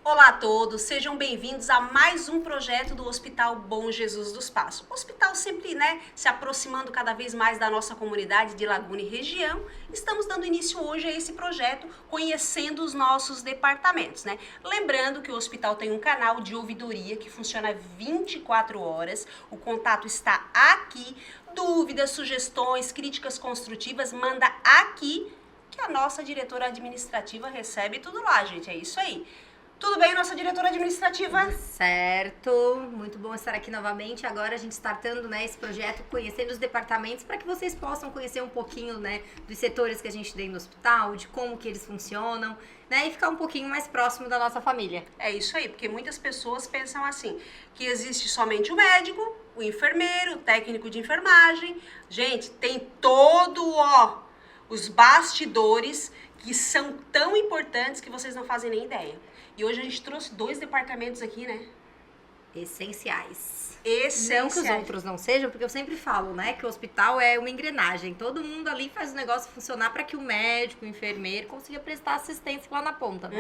Olá a todos, sejam bem-vindos a mais um projeto do Hospital Bom Jesus dos Passos. O hospital sempre, se aproximando cada vez mais da nossa comunidade de Laguna e região. Estamos dando início hoje a esse projeto, conhecendo os nossos departamentos, Lembrando que o hospital tem um canal de ouvidoria que funciona 24 horas. O contato está aqui. Dúvidas, sugestões, críticas construtivas, manda aqui que a nossa diretora administrativa recebe tudo lá, gente. É isso aí. Tudo bem, nossa diretora administrativa? Tudo certo, muito bom estar aqui novamente. Agora a gente startando esse projeto, conhecendo os departamentos, para que vocês possam conhecer um pouquinho dos setores que a gente tem no hospital, de como que eles funcionam, e ficar um pouquinho mais próximo da nossa família. É isso aí, porque muitas pessoas pensam assim, que existe somente o médico, o enfermeiro, o técnico de enfermagem. Gente, tem os bastidores que são tão importantes que vocês não fazem nem ideia. E hoje a gente trouxe 2 departamentos aqui, Essenciais. Essenciais. Não que os outros não sejam, porque eu sempre falo, que o hospital é uma engrenagem. Todo mundo ali faz o negócio funcionar para que o médico, o enfermeiro consiga prestar assistência lá na ponta,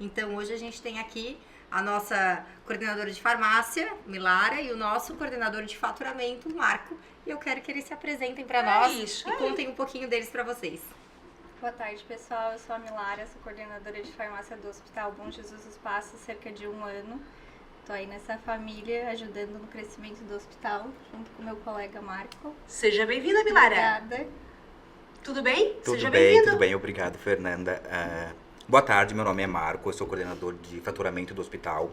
Então hoje a gente tem aqui a nossa coordenadora de farmácia, Milara, e o nosso coordenador de faturamento, Marco. E eu quero que eles se apresentem para nós e contem um pouquinho deles para vocês. Boa tarde, pessoal. Eu sou a Milara, sou coordenadora de farmácia do Hospital Bom Jesus dos Passos há cerca de 1 ano. Estou aí nessa família, ajudando no crescimento do hospital, junto com meu colega Marco. Seja bem-vinda, Milara. Obrigada. Tudo bem? Seja bem-vindo. Tudo bem, obrigado, Fernanda. Boa tarde, meu nome é Marco, eu sou coordenador de faturamento do hospital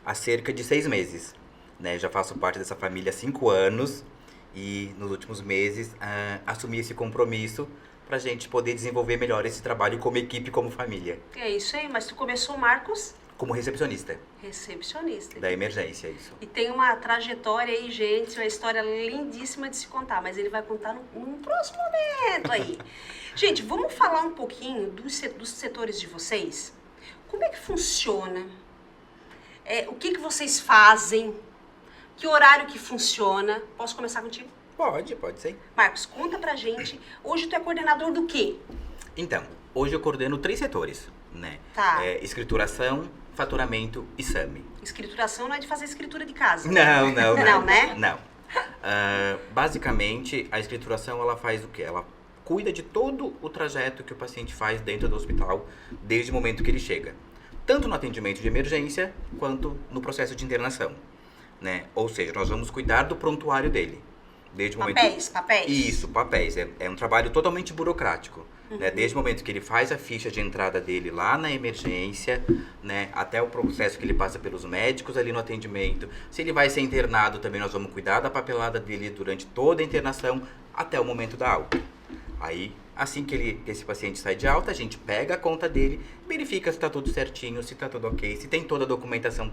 há cerca de 6 meses. Já faço parte dessa família há 5 anos e nos últimos meses assumi esse compromisso pra gente poder desenvolver melhor esse trabalho como equipe, como família. É isso aí, mas tu começou, Marcos? Como recepcionista. Recepcionista. Da emergência, isso. E tem uma trajetória aí, gente, uma história lindíssima de se contar, mas ele vai contar num próximo momento aí. Gente, vamos falar um pouquinho dos setores de vocês? Como é que funciona? O que vocês fazem? Que horário que funciona? Posso começar contigo? Pode ser. Marcos, conta pra gente. Hoje tu é coordenador do quê? Então, hoje eu coordeno 3 setores, Tá. Escrituração, faturamento e SAMI. Escrituração não é de fazer escritura de casa. Não. Não, né? Não. Basicamente, a escrituração, ela faz o quê? Ela cuida de todo o trajeto que o paciente faz dentro do hospital, desde o momento que ele chega. Tanto no atendimento de emergência, quanto no processo de internação, Ou seja, nós vamos cuidar do prontuário dele. Desde o Papéis. Isso, papéis. É um trabalho totalmente burocrático. Desde o momento que ele faz a ficha de entrada dele lá na emergência, até o processo que ele passa pelos médicos ali no atendimento. Se ele vai ser internado, também nós vamos cuidar da papelada dele durante toda a internação, até o momento da alta. Aí, assim que esse paciente sai de alta, a gente pega a conta dele, verifica se está tudo certinho, se está tudo ok, se tem toda a documentação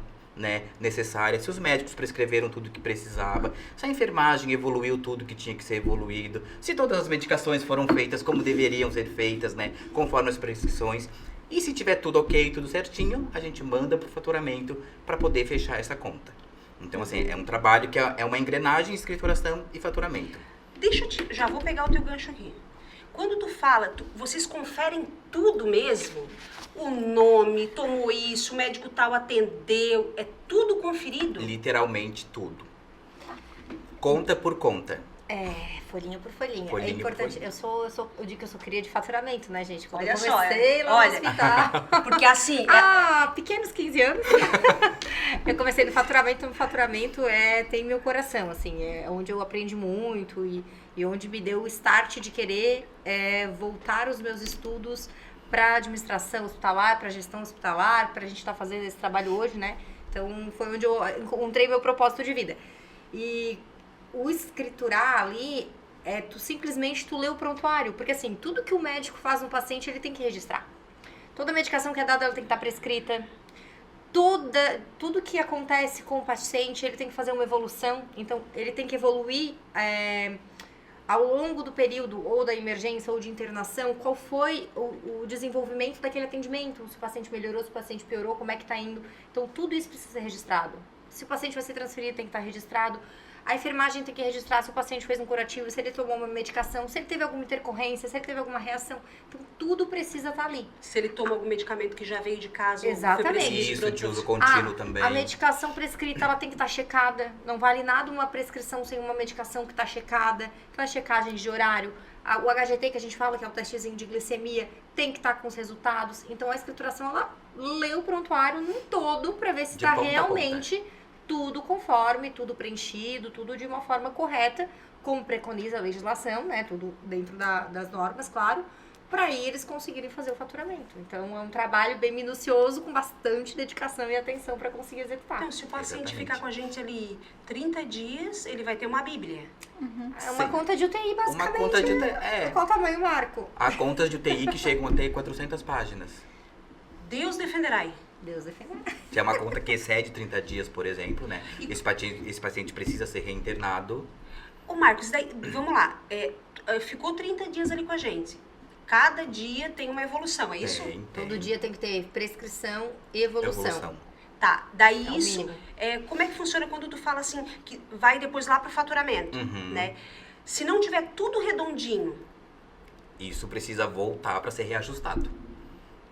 necessária, se os médicos prescreveram tudo que precisava, se a enfermagem evoluiu tudo que tinha que ser evoluído, se todas as medicações foram feitas como deveriam ser feitas, conforme as prescrições. E se tiver tudo ok, tudo certinho, a gente manda para o faturamento para poder fechar essa conta. Então, assim, é um trabalho que é uma engrenagem, escrituração e faturamento. Já vou pegar o teu gancho aqui. Quando tu fala, vocês conferem tudo mesmo? O nome, tomou isso, o médico tal atendeu, é tudo conferido? Literalmente tudo. Conta por conta. Folhinha por folhinha. Folhinha é importante. por Eu digo que eu sou cria de faturamento, gente? Quando Olha eu comecei lá olha. no hospital. Porque assim... Pequenos 15 anos. Eu comecei no faturamento. No faturamento tem meu coração, assim. É onde eu aprendi muito e onde me deu o start de querer voltar os meus estudos para administração hospitalar, para gestão hospitalar, para a gente estar fazendo esse trabalho hoje, Então, foi onde eu encontrei meu propósito de vida. E o escriturar ali tu lê o prontuário, porque assim, tudo que o médico faz no paciente, ele tem que registrar. Toda medicação que é dada, ela tem que estar prescrita. Tudo que acontece com o paciente, ele tem que fazer uma evolução. Então, ele tem que evoluir ao longo do período, ou da emergência, ou de internação, qual foi o desenvolvimento daquele atendimento, se o paciente melhorou, se o paciente piorou, como é que está indo. Então, tudo isso precisa ser registrado. Se o paciente vai ser transferido, tem que estar registrado. A enfermagem tem que registrar se o paciente fez um curativo, se ele tomou uma medicação, se ele teve alguma intercorrência, se ele teve alguma reação. Então, tudo precisa estar ali. Se ele toma algum medicamento que já veio de casa. Exatamente. Isso, de uso contínuo também. A medicação prescrita, ela tem que estar checada. Não vale nada uma prescrição sem uma medicação que está checada. Então, a checagem de horário. O HGT, que a gente fala, que é o testezinho de glicemia, tem que estar com os resultados. Então, a escrituração, ela lê o prontuário num todo para ver se está realmente tudo conforme, tudo preenchido, tudo de uma forma correta, como preconiza a legislação, né? Tudo dentro das normas, claro, para aí eles conseguirem fazer o faturamento. Então, é um trabalho bem minucioso, com bastante dedicação e atenção para conseguir executar. Então, se o paciente ficar com a gente ali 30 dias, ele vai ter uma bíblia. É uma conta de UTI, basicamente. Uma conta de UTI, Qual o tamanho, Marco? Há contas de UTI que chegam até 400 páginas. Deus defenderai. Deus defenda. Se é uma conta que excede 30 dias, por exemplo, né? Esse paciente precisa ser reinternado. Ô Marcos, daí, vamos lá. Ficou 30 dias ali com a gente. Cada dia tem uma evolução, é isso? Tem. Todo dia tem que ter prescrição e evolução. Tá, daí É o isso, mínimo. como é que funciona quando tu fala assim, que vai depois lá pro faturamento, né? Se não tiver tudo redondinho, Isso precisa voltar para ser reajustado.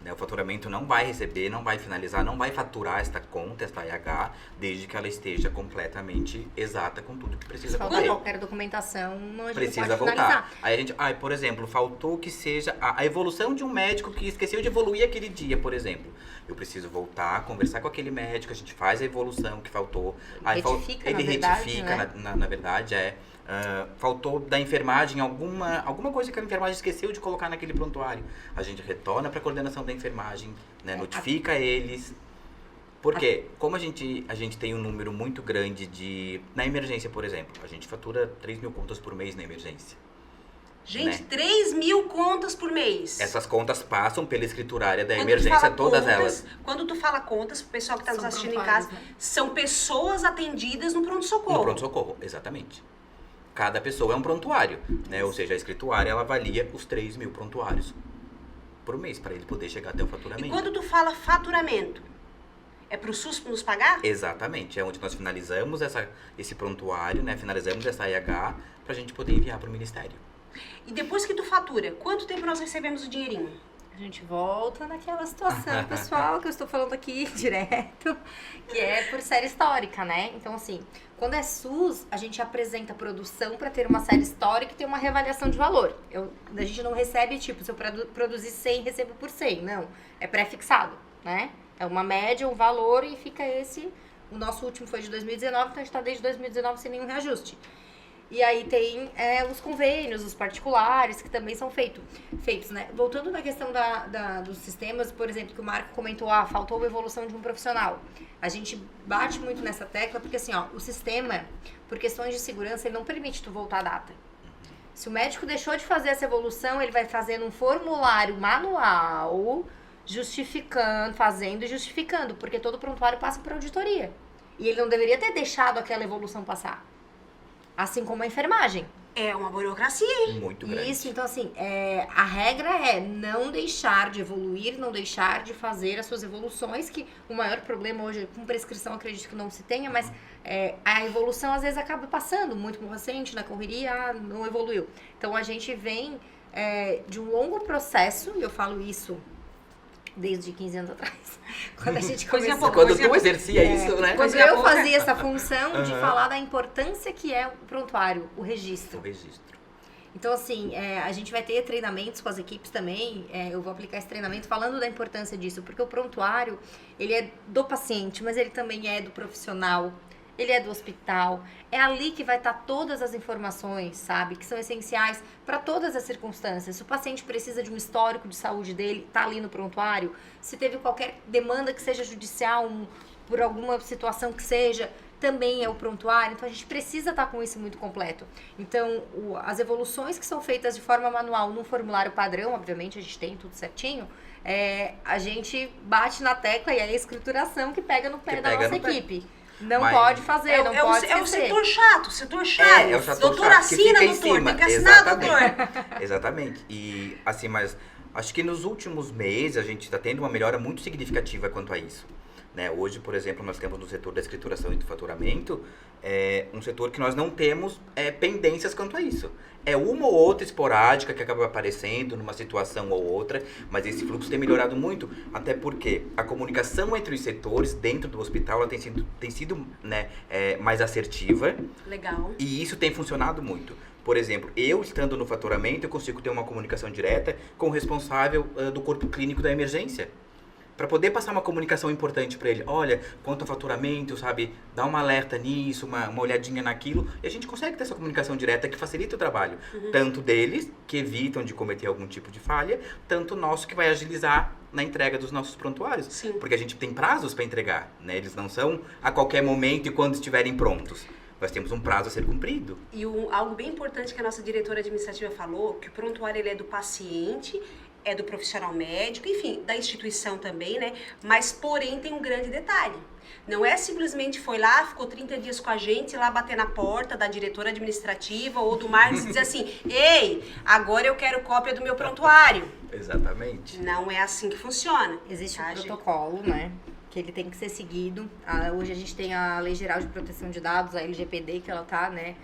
Né? O faturamento não vai receber, não vai finalizar, não vai faturar esta conta, esta IH, desde que ela esteja completamente exata com tudo que precisa Se faltar fazer. qualquer documentação, a gente Precisa pode voltar. finalizar. Aí a gente, por exemplo, faltou que seja a evolução de um médico que esqueceu de evoluir aquele dia, por exemplo. Eu preciso voltar, conversar com aquele médico, a gente faz a evolução que faltou. Aí Retifica, ele na verdade, retifica, né? na verdade, faltou da enfermagem alguma coisa que a enfermagem esqueceu de colocar naquele prontuário. A gente retorna para a coordenação da enfermagem, né, notifica eles. Porque, como a gente tem um número muito grande na emergência, por exemplo, a gente fatura 3.000 contas por mês na emergência. gente, Né? 3.000 contas por mês. Essas contas passam pela escriturária da Quando tu emergência, fala todas contas, elas. Quando tu fala contas, o pessoal que está nos São assistindo em prontuários, casa, né? são pessoas atendidas no pronto-socorro. No pronto-socorro, exatamente. Cada pessoa é um prontuário, né? Ou seja, a escriturária, ela avalia os 3.000 prontuários por mês, para ele poder chegar até o faturamento. E quando tu fala faturamento, é pro SUS nos pagar? Exatamente, é onde nós finalizamos esse prontuário, né? Finalizamos essa IH para a gente poder enviar para o Ministério. E depois que tu fatura, quanto tempo nós recebemos o dinheirinho? A gente volta naquela situação, pessoal, que eu estou falando aqui direto, que é por série histórica, né? Então, assim, quando é SUS, a gente apresenta a produção para ter uma série histórica e ter uma reavaliação de valor. A gente não recebe, tipo, se eu produzir 100, recebo por 100. Não, é pré-fixado, né? É uma média, um valor e fica esse... O nosso último foi de 2019, então a gente está desde 2019 sem nenhum reajuste. E aí tem os convênios, os particulares, que também são feitos, né? Voltando na questão dos sistemas, por exemplo, que o Marco comentou, faltou a evolução de um profissional. A gente bate muito nessa tecla, porque assim, o sistema, por questões de segurança, ele não permite tu voltar a data. Se o médico deixou de fazer essa evolução, ele vai fazendo um formulário manual, fazendo e justificando, porque todo prontuário passa por auditoria. E ele não deveria ter deixado aquela evolução passar. Assim como a enfermagem. É uma burocracia, hein? Muito grande. Isso, então assim, a regra é não deixar de evoluir, não deixar de fazer as suas evoluções, que o maior problema hoje, com prescrição, acredito que não se tenha, mas a evolução às vezes acaba passando, muito com o paciente, na correria, não evoluiu. Então a gente vem de um longo processo, e eu falo isso desde 15 anos atrás, quando a gente Coisa começou. boa. Quando tu exercia isso, né? Quando Coisa eu boa. fazia essa função de falar da importância que é o prontuário, o registro. O registro. Então, assim, a gente vai ter treinamentos com as equipes também, eu vou aplicar esse treinamento falando da importância disso, porque o prontuário, ele é do paciente, mas ele também é do profissional, ele é do hospital, é ali que vai estar todas as informações, sabe, que são essenciais para todas as circunstâncias. Se o paciente precisa de um histórico de saúde dele, tá ali no prontuário. Se teve qualquer demanda que seja judicial, por alguma situação que seja, também é o prontuário. Então, a gente precisa estar com isso muito completo. Então, as evoluções que são feitas de forma manual num formulário padrão, obviamente, a gente tem tudo certinho, a gente bate na tecla e é a escrituração que pega no pé da nossa equipe. Não pode fazer, não pode esquecer. É o setor chato, setor chato. É o setor Doutor, chato que assina, fica em doutor, cima. tem que assinar, Exatamente. doutor. Exatamente. E, assim, mas acho que nos últimos meses a gente está tendo uma melhora muito significativa quanto a isso. né? Hoje, por exemplo, nós temos no setor da escrituração e do faturamento, um setor que nós não temos pendências quanto a isso. É uma ou outra esporádica que acaba aparecendo numa situação ou outra, mas esse fluxo tem melhorado muito, até porque a comunicação entre os setores dentro do hospital ela tem sido né, mais assertiva. Legal. E isso tem funcionado muito. Por exemplo, eu estando no faturamento, eu consigo ter uma comunicação direta com o responsável do corpo clínico da emergência. Para poder passar uma comunicação importante para ele. Olha, quanto ao faturamento, sabe? Dá uma alerta nisso, uma olhadinha naquilo. E a gente consegue ter essa comunicação direta que facilita o trabalho. Tanto deles, que evitam de cometer algum tipo de falha, tanto nosso, que vai agilizar na entrega dos nossos prontuários. Sim. Porque a gente tem prazos para entregar, né? Eles não são a qualquer momento e quando estiverem prontos. Nós temos um prazo a ser cumprido. E algo bem importante que a nossa diretora administrativa falou, que o prontuário ele é do paciente, é do profissional médico, enfim, da instituição também, né? Mas, porém, tem um grande detalhe. Não é simplesmente foi lá, ficou 30 dias com a gente, lá bater na porta da diretora administrativa ou do Marcos e dizer assim, ei, agora eu quero cópia do meu prontuário. Exatamente. Não é assim que funciona. Existe tá, um protocolo, né? Que ele tem que ser seguido. Hoje a gente tem a Lei Geral de Proteção de Dados, a LGPD, que ela tá, né?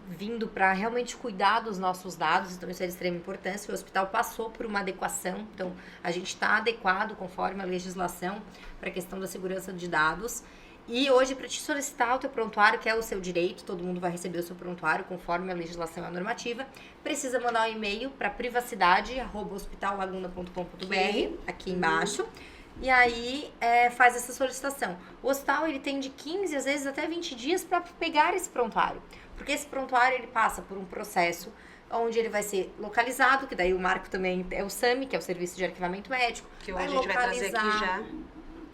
Vindo para realmente cuidar dos nossos dados, então isso é de extrema importância. O hospital passou por uma adequação, então a gente está adequado conforme a legislação para a questão da segurança de dados. E hoje, para te solicitar o teu prontuário, que é o seu direito, todo mundo vai receber o seu prontuário conforme a legislação e a normativa, precisa mandar um e-mail para privacidade@hospitallaguna.com.br, aqui embaixo. E aí faz essa solicitação. O hospital ele tem de 15, às vezes até 20 dias para pegar esse prontuário. Porque esse prontuário ele passa por um processo onde ele vai ser localizado, que daí o marco também é o SAMI, que é o Serviço de Arquivamento Médico. Que hoje a gente vai trazer aqui já.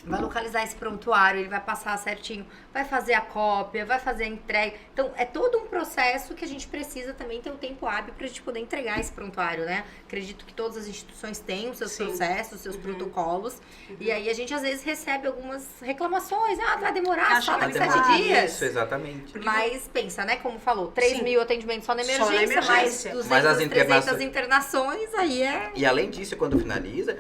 Vai localizar esse prontuário, ele vai passar certinho, vai fazer a cópia, vai fazer a entrega. Então, é todo um processo que a gente precisa também ter um tempo hábil para a gente poder entregar esse prontuário, né? Acredito que todas as instituições têm os seus processos, os seus protocolos. E aí, a gente, às vezes, recebe algumas reclamações. Ah, vai demorar só Vai 7 demorar. dias. Isso, exatamente. Mas, pensa, né? Como falou, 3 Sim. mil atendimentos só na Só na emergência, mais emergência. 200, Mas as 300 internações, aí é... E além disso, quando finaliza,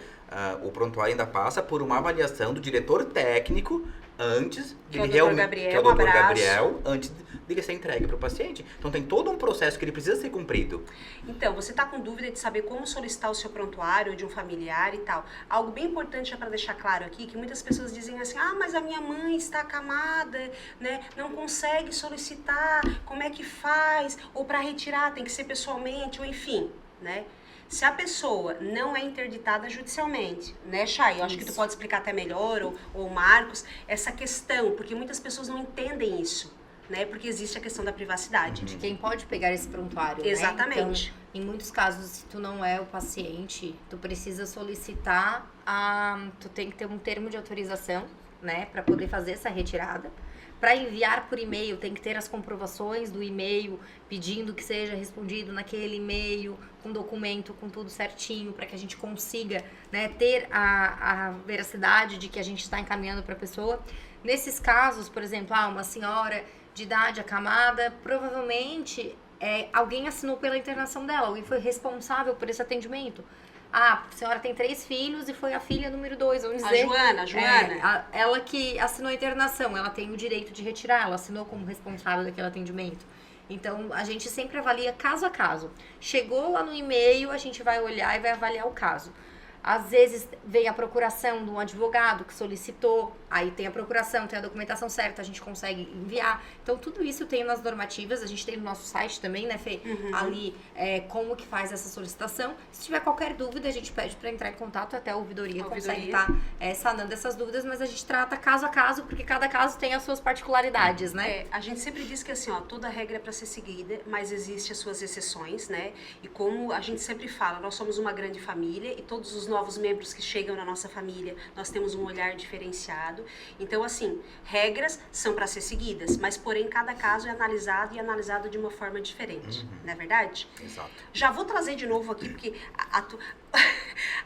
o prontuário ainda passa por uma avaliação do diretor técnico antes Que é o dele Dr. realmente, Gabriel, que é o um Dr. abraço. Gabriel, antes dele ser entregue para o paciente. Então tem todo um processo que ele precisa ser cumprido. Então, você está com dúvida de saber como solicitar o seu prontuário de um familiar e tal. Algo bem importante é para deixar claro aqui, que muitas pessoas dizem assim, ah, mas a minha mãe está acamada, né, não consegue solicitar, como é que faz? Ou para retirar, tem que ser pessoalmente, ou enfim, né? Se a pessoa não é interditada judicialmente, né, Chay? Eu acho que tu pode explicar até melhor, ou Marcos, essa questão, porque muitas pessoas não entendem isso, né? Porque existe a questão da privacidade. De quem pode pegar esse prontuário, Exatamente. Né? Então, em muitos casos, se tu não é o paciente, tu precisa solicitar, tu tem que ter um termo de autorização, né, para poder fazer essa retirada. Para enviar por e-mail, tem que ter as comprovações do e-mail, pedindo que seja respondido naquele e-mail, com documento, com tudo certinho, para que a gente consiga, né, ter a veracidade de que a gente está encaminhando para a pessoa. Nesses casos, por exemplo, uma senhora de idade acamada, provavelmente alguém assinou pela internação dela, alguém foi responsável por esse atendimento. A senhora tem 3 filhos e foi a filha número 2, vamos dizer. A Joana. Ela que assinou a internação, ela tem o direito de retirar, ela assinou como responsável daquele atendimento. Então, a gente sempre avalia caso a caso. Chegou lá no e-mail, a gente vai olhar e vai avaliar o caso. Às vezes vem a procuração de um advogado que solicitou, aí tem a procuração, tem a documentação certa, a gente consegue enviar. Então, tudo isso tem nas normativas, a gente tem no nosso site também, né, Fê? Ali, como que faz essa solicitação. Se tiver qualquer dúvida, a gente pede para entrar em contato, até a ouvidoria consegue estar sanando essas dúvidas, mas a gente trata caso a caso, porque cada caso tem as suas particularidades, né? A gente sempre diz que assim, toda regra é para ser seguida, mas existem as suas exceções, né? E como a gente sempre fala, nós somos uma grande família e todos os novos membros que chegam na nossa família, nós temos um olhar diferenciado. Então, assim, regras são para ser seguidas, mas porém cada caso é analisado de uma forma diferente, não é verdade? Exato. Já vou trazer de novo aqui, porque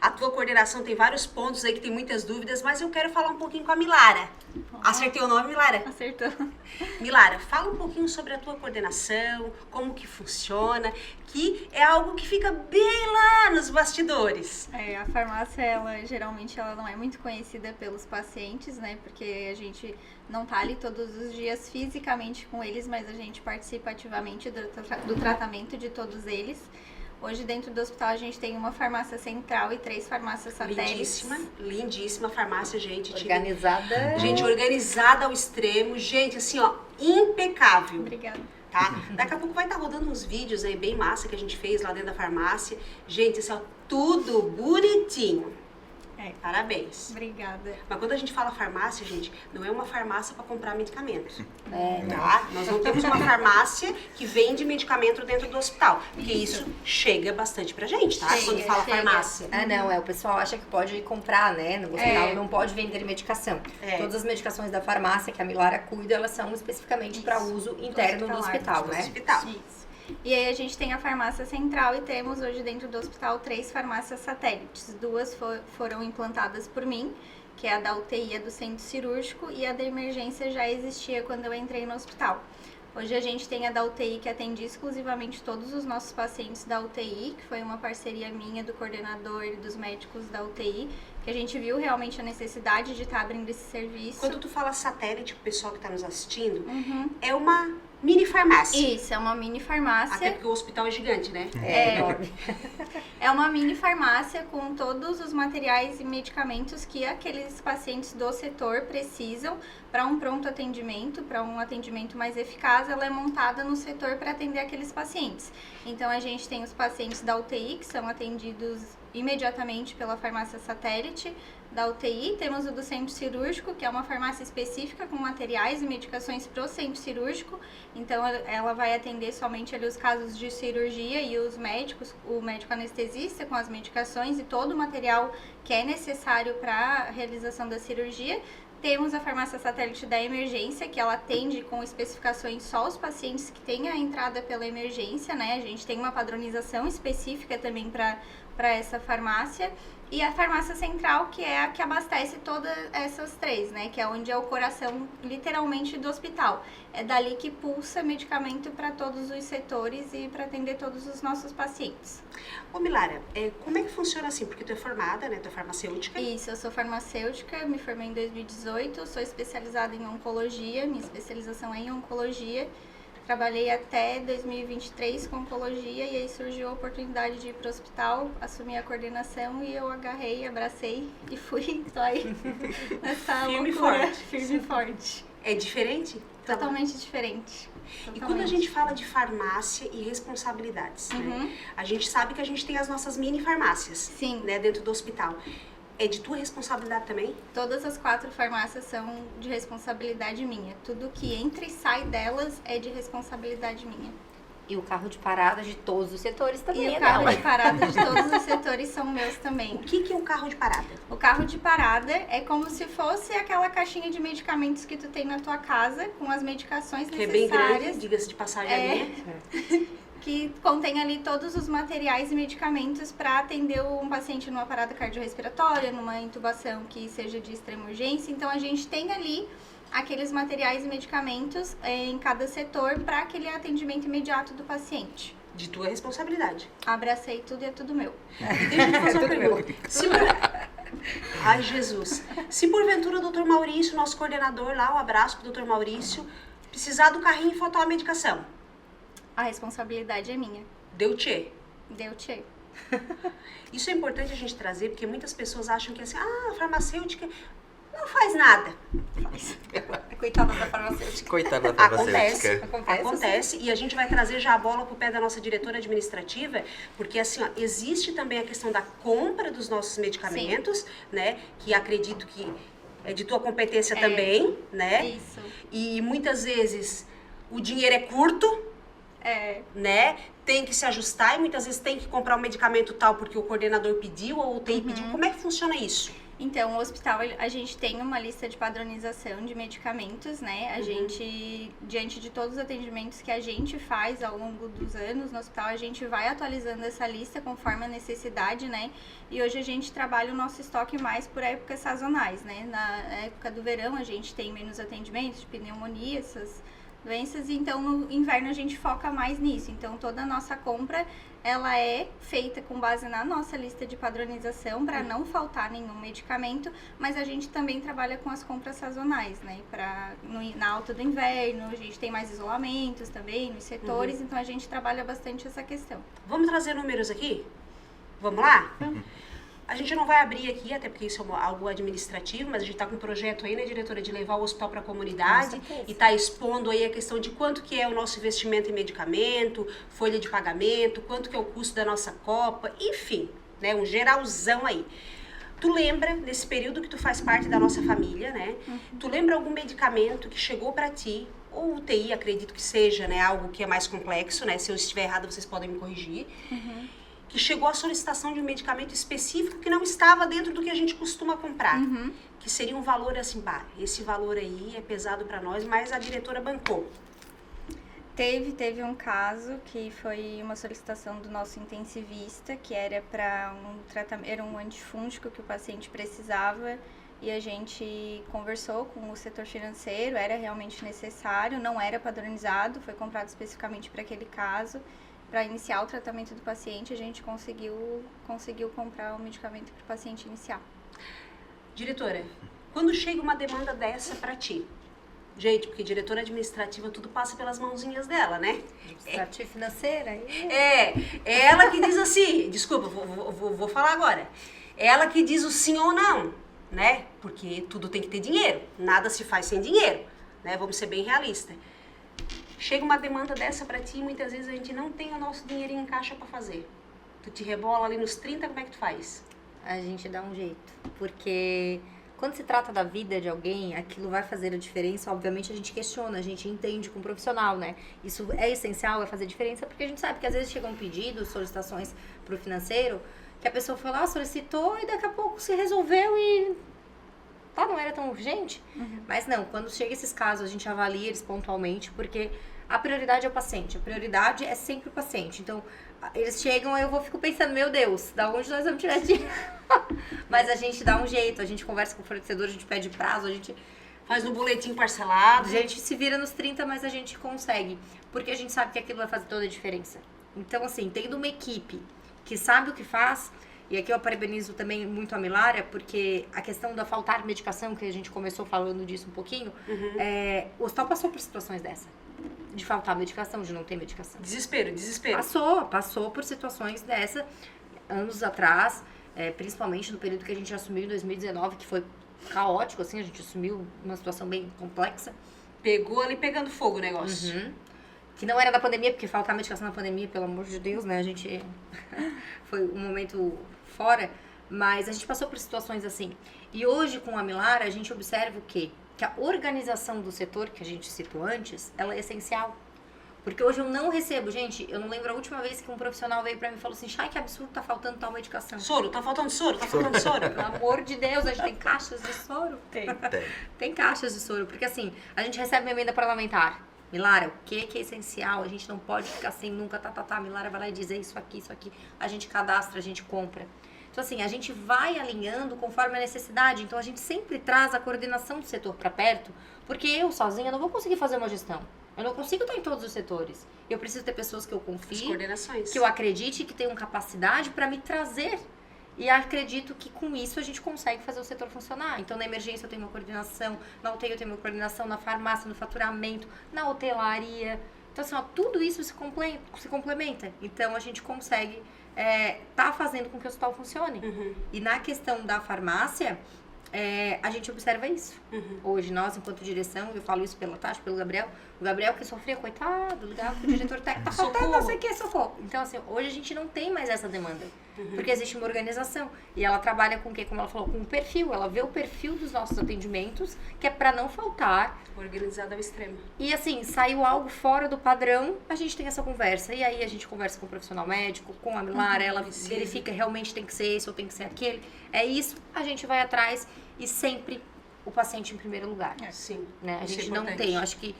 A tua coordenação tem vários pontos aí que tem muitas dúvidas, mas eu quero falar um pouquinho com a Milara. Acertei o nome, Milara? Acertou. Milara, fala um pouquinho sobre a tua coordenação, como que funciona, que é algo que fica bem lá nos bastidores. A farmácia, ela geralmente ela não é muito conhecida pelos pacientes, né? Porque a gente não tá ali todos os dias fisicamente com eles, mas a gente participa ativamente do tratamento de todos eles. Hoje, dentro do hospital, a gente tem uma farmácia central e 3 farmácias satélites. Lindíssima farmácia, gente. Organizada. Gente, organizada ao extremo. Gente, assim, ó, impecável. Obrigada. Tá? Daqui a pouco vai estar rodando uns vídeos aí bem massa que a gente fez lá dentro da farmácia. Gente, assim, ó, tudo bonitinho. Parabéns. Obrigada. Mas quando a gente fala farmácia, gente, não é uma farmácia para comprar medicamentos. É, Tá? Nós não temos uma farmácia que vende medicamento dentro do hospital. Porque isso chega bastante pra gente, tá? Chega, Quando fala chega. farmácia. não, o pessoal acha que pode comprar, né? No hospital não pode vender medicação. É. Todas as medicações da farmácia que a Milara cuida, elas são especificamente para uso interno do hospital, Do né? hospital. Isso. E aí a gente tem a farmácia central e temos hoje dentro do hospital 3 farmácias satélites. 2 foram implantadas por mim, que é a da UTI, a do centro cirúrgico, e a da emergência já existia quando eu entrei no hospital. Hoje a gente tem a da UTI, que atende exclusivamente todos os nossos pacientes da UTI, que foi uma parceria minha, do coordenador e dos médicos da UTI, que a gente viu realmente a necessidade de estar abrindo esse serviço. Quando tu fala satélite, pro pessoal que tá nos assistindo, é uma mini farmácia. Isso, é uma mini farmácia. Até porque o hospital é gigante, né? É uma mini farmácia com todos os materiais e medicamentos que aqueles pacientes do setor precisam para um pronto atendimento, para um atendimento mais eficaz. Ela é montada no setor para atender aqueles pacientes. Então, a gente tem os pacientes da UTI, que são atendidos imediatamente pela farmácia satélite da UTI. Temos o do centro cirúrgico, que é uma farmácia específica com materiais e medicações para o centro cirúrgico. Então, ela vai atender somente ali os casos de cirurgia e os médicos, o médico anestesista com as medicações e todo o material que é necessário para a realização da cirurgia. Temos a farmácia satélite da emergência, que ela atende com especificações só os pacientes que têm a entrada pela emergência, né? A gente tem uma padronização específica também para essa farmácia. E a farmácia central, que é a que abastece todas essas 3, né? Que é onde é o coração, literalmente, do hospital. É dali que pulsa medicamento para todos os setores e para atender todos os nossos pacientes. Ô Milara, como é que funciona assim? Porque tu é formada, né? Tu é farmacêutica. Isso, eu sou farmacêutica, me formei em 2018, sou especializada em oncologia, minha especialização é em oncologia. Trabalhei até 2023 com oncologia e aí surgiu a oportunidade de ir para o hospital, assumir a coordenação e eu agarrei, abracei e fui. Tô aí nessa Firme e loucura. forte. Firme e forte. É diferente? Totalmente diferente. E quando a gente fala de farmácia e responsabilidades, né? A gente sabe que a gente tem as nossas mini farmácias, Sim. né, dentro do hospital. É de tua responsabilidade também? Todas as 4 farmácias são de responsabilidade minha. Tudo que entra e sai delas é de responsabilidade minha. E o carro de parada de todos os setores também E é o carro dela. de parada de todos os setores são meus O também. que é um carro de parada? O carro de parada é como se fosse aquela caixinha de medicamentos que tu tem na tua casa, com as medicações Que é bem grande, necessárias, diga-se de passagem É. a minha. que contém ali todos os materiais e medicamentos para atender um paciente numa parada cardiorrespiratória, numa intubação que seja de extrema urgência. Então, a gente tem ali aqueles materiais e medicamentos em cada setor para aquele atendimento imediato do paciente. De tua responsabilidade. Abracei tudo e é tudo meu. E deixa eu te fazer uma pergunta. Ai, Jesus. Se porventura o Dr. Maurício, nosso coordenador lá, um abraço pro Dr. Maurício, precisar do carrinho e faltar a medicação, A responsabilidade é minha. deu tchê. Deu tchê. Isso é importante a gente trazer, porque muitas pessoas acham que assim, a farmacêutica não faz nada. Coitada da farmacêutica. Coitada da Acontece. farmacêutica. Acontece, e a gente vai trazer já a bola pro pé da nossa diretora administrativa, porque assim, ó, existe também a questão da compra dos nossos medicamentos, né, que acredito que é de tua competência também, né, Isso. e muitas vezes o dinheiro é curto, né, tem que se ajustar e muitas vezes tem que comprar um medicamento tal porque o coordenador pediu ou o UTI pediu. Como é que funciona isso? Então, o hospital, a gente tem uma lista de padronização de medicamentos, né? A gente, diante de todos os atendimentos que a gente faz ao longo dos anos no hospital, a gente vai atualizando essa lista conforme a necessidade, né? E hoje a gente trabalha o nosso estoque mais por épocas sazonais, né? Na época do verão, a gente tem menos atendimentos de pneumonia, essas doenças, e então no inverno a gente foca mais nisso. Então, toda a nossa compra, ela é feita com base na nossa lista de padronização para não faltar nenhum medicamento, mas a gente também trabalha com as compras sazonais, né? Na alta do inverno, a gente tem mais isolamentos também nos setores, então a gente trabalha bastante essa questão. Vamos trazer números aqui? Vamos lá? A gente não vai abrir aqui, até porque isso é algo administrativo, mas a gente está com um projeto aí, né, diretora, de levar o hospital para a comunidade e está expondo aí a questão de quanto que é o nosso investimento em medicamento, folha de pagamento, quanto que é o custo da nossa copa, enfim, né, um geralzão aí. Tu lembra, nesse período que tu faz parte da nossa família, né, tu lembra algum medicamento que chegou para ti, ou UTI, acredito que seja, né, algo que é mais complexo, né, se eu estiver errada vocês podem me corrigir, que chegou a solicitação de um medicamento específico que não estava dentro do que a gente costuma comprar. Que seria um valor assim, pá, esse valor aí é pesado para nós, mas a diretora bancou. Teve um caso que foi uma solicitação do nosso intensivista, que era para um tratamento, era um antifúngico que o paciente precisava, e a gente conversou com o setor financeiro, era realmente necessário, não era padronizado, foi comprado especificamente para aquele caso. Para iniciar o tratamento do paciente, a gente conseguiu comprar o medicamento para o paciente iniciar. Diretora, quando chega uma demanda dessa para ti, gente, porque diretora administrativa tudo passa pelas mãozinhas dela, né? Administrativa financeira. É ela que diz assim, desculpa, vou falar agora. Ela que diz o sim ou não, né? Porque tudo tem que ter dinheiro, nada se faz sem dinheiro, né? Vamos ser bem realistas. Chega uma demanda dessa pra ti e muitas vezes a gente não tem o nosso dinheirinho em caixa pra fazer. Tu te rebola ali nos 30, como é que tu faz? A gente dá um jeito, porque quando se trata da vida de alguém, aquilo vai fazer a diferença. Obviamente a gente questiona, a gente entende com o profissional, né? Isso é essencial, é fazer diferença, porque a gente sabe que às vezes chegam pedidos, solicitações pro financeiro, que a pessoa foi lá, solicitou e daqui a pouco se resolveu e não era tão urgente. Mas não, quando chega esses casos, a gente avalia eles pontualmente, porque a prioridade é o paciente, a prioridade é sempre o paciente. Então, eles chegam, aí eu fico pensando, meu Deus, da onde nós vamos tirar dinheiro? Mas a gente dá um jeito, a gente conversa com o fornecedor, a gente pede prazo, a gente faz um boletim parcelado. A gente se vira nos 30, mas a gente consegue, porque a gente sabe que aquilo vai fazer toda a diferença. Então, assim, tendo uma equipe que sabe o que faz. E aqui eu parabenizo também muito a Milária, porque a questão da faltar medicação, que a gente começou falando disso um pouquinho, o hospital passou por situações dessa. De faltar medicação, de não ter medicação. Desespero. Passou por situações dessa, anos atrás, principalmente no período que a gente assumiu em 2019, que foi caótico, assim, a gente assumiu uma situação bem complexa. Pegou ali pegando fogo o negócio. Que não era da pandemia, porque faltar medicação na pandemia, pelo amor de Deus, né? A gente foi um momento fora, mas a gente passou por situações assim. E hoje, com a Milara, a gente observa o quê? Que a organização do setor, que a gente citou antes, ela é essencial. Porque hoje eu não recebo, gente, eu não lembro a última vez que um profissional veio pra mim e falou assim, Chay, que absurdo, tá faltando tal medicação. Soro, tá faltando soro. Pelo amor de Deus, a gente tem caixas de soro? Tem caixas de soro, porque assim, a gente recebe uma emenda parlamentar. Milara, o que é essencial? A gente não pode ficar sem nunca, Milara vai lá e diz isso aqui. A gente cadastra, a gente compra. Então, assim, a gente vai alinhando conforme a necessidade. Então, a gente sempre traz a coordenação do setor para perto, porque eu sozinha não vou conseguir fazer uma gestão. Eu não consigo estar em todos os setores. Eu preciso ter pessoas que eu confie, que eu acredite, que tenham capacidade para me trazer. E acredito que com isso a gente consegue fazer o setor funcionar. Então, na emergência eu tenho uma coordenação, na UTI eu tenho uma coordenação, na farmácia, no faturamento, na hotelaria. Então, assim, tudo isso se complementa. Então, a gente consegue tá fazendo com que o hospital funcione. E na questão da farmácia, a gente observa isso. Hoje, nós, enquanto direção, eu falo isso pela Tati, pelo Gabriel, O Gabriel que sofria, coitado, ligava pro diretor técnico, tá faltando Socorro. não sei o que, socorro. Então, assim, hoje a gente não tem mais essa demanda. Porque existe uma organização. E ela trabalha com o quê? Como ela falou, com o perfil. Ela vê o perfil dos nossos atendimentos, que é pra não faltar. Organizada ao extremo. E assim, saiu algo fora do padrão, a gente tem essa conversa. E aí a gente conversa com o profissional médico, com a Milara, ela precisa. verifica realmente tem que ser esse ou tem que ser aquele. É isso, a gente vai atrás e sempre o paciente em primeiro lugar. Sim. Né? A Isso é gente não importante. tem, eu acho que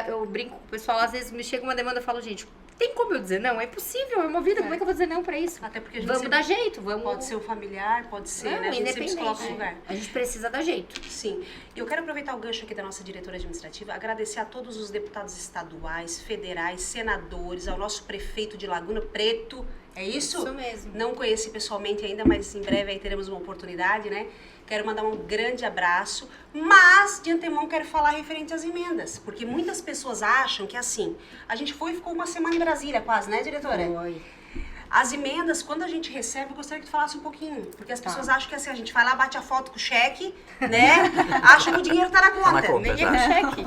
eu brinco com o pessoal, às vezes me chega uma demanda e falo, gente, tem como eu dizer não? É impossível, é uma vida, como é que eu vou dizer não pra isso? Até porque a gente Vamos sempre- dar jeito, vamos... Pode ser um familiar, pode ser, Não, né? A gente sempre se coloca no independente. lugar. A gente precisa dar jeito. Sim. Eu quero aproveitar o gancho aqui da nossa diretora administrativa, agradecer a todos os deputados estaduais, federais, senadores, ao nosso prefeito de Laguna Preto. É isso? Isso mesmo. Não conheci pessoalmente ainda, mas em breve aí teremos uma oportunidade, né? Quero mandar um grande abraço, mas de antemão quero falar referente às emendas, porque muitas pessoas acham que assim, a gente foi e ficou uma semana em Brasília quase, né, diretora? Oi. As emendas, quando a gente recebe, eu gostaria que tu falasse um pouquinho, porque as Tá. pessoas acham que assim, a gente vai lá, bate a foto com o cheque, né? Acham que o dinheiro tá na Tá na conta, conta, Nem é exato. cheque.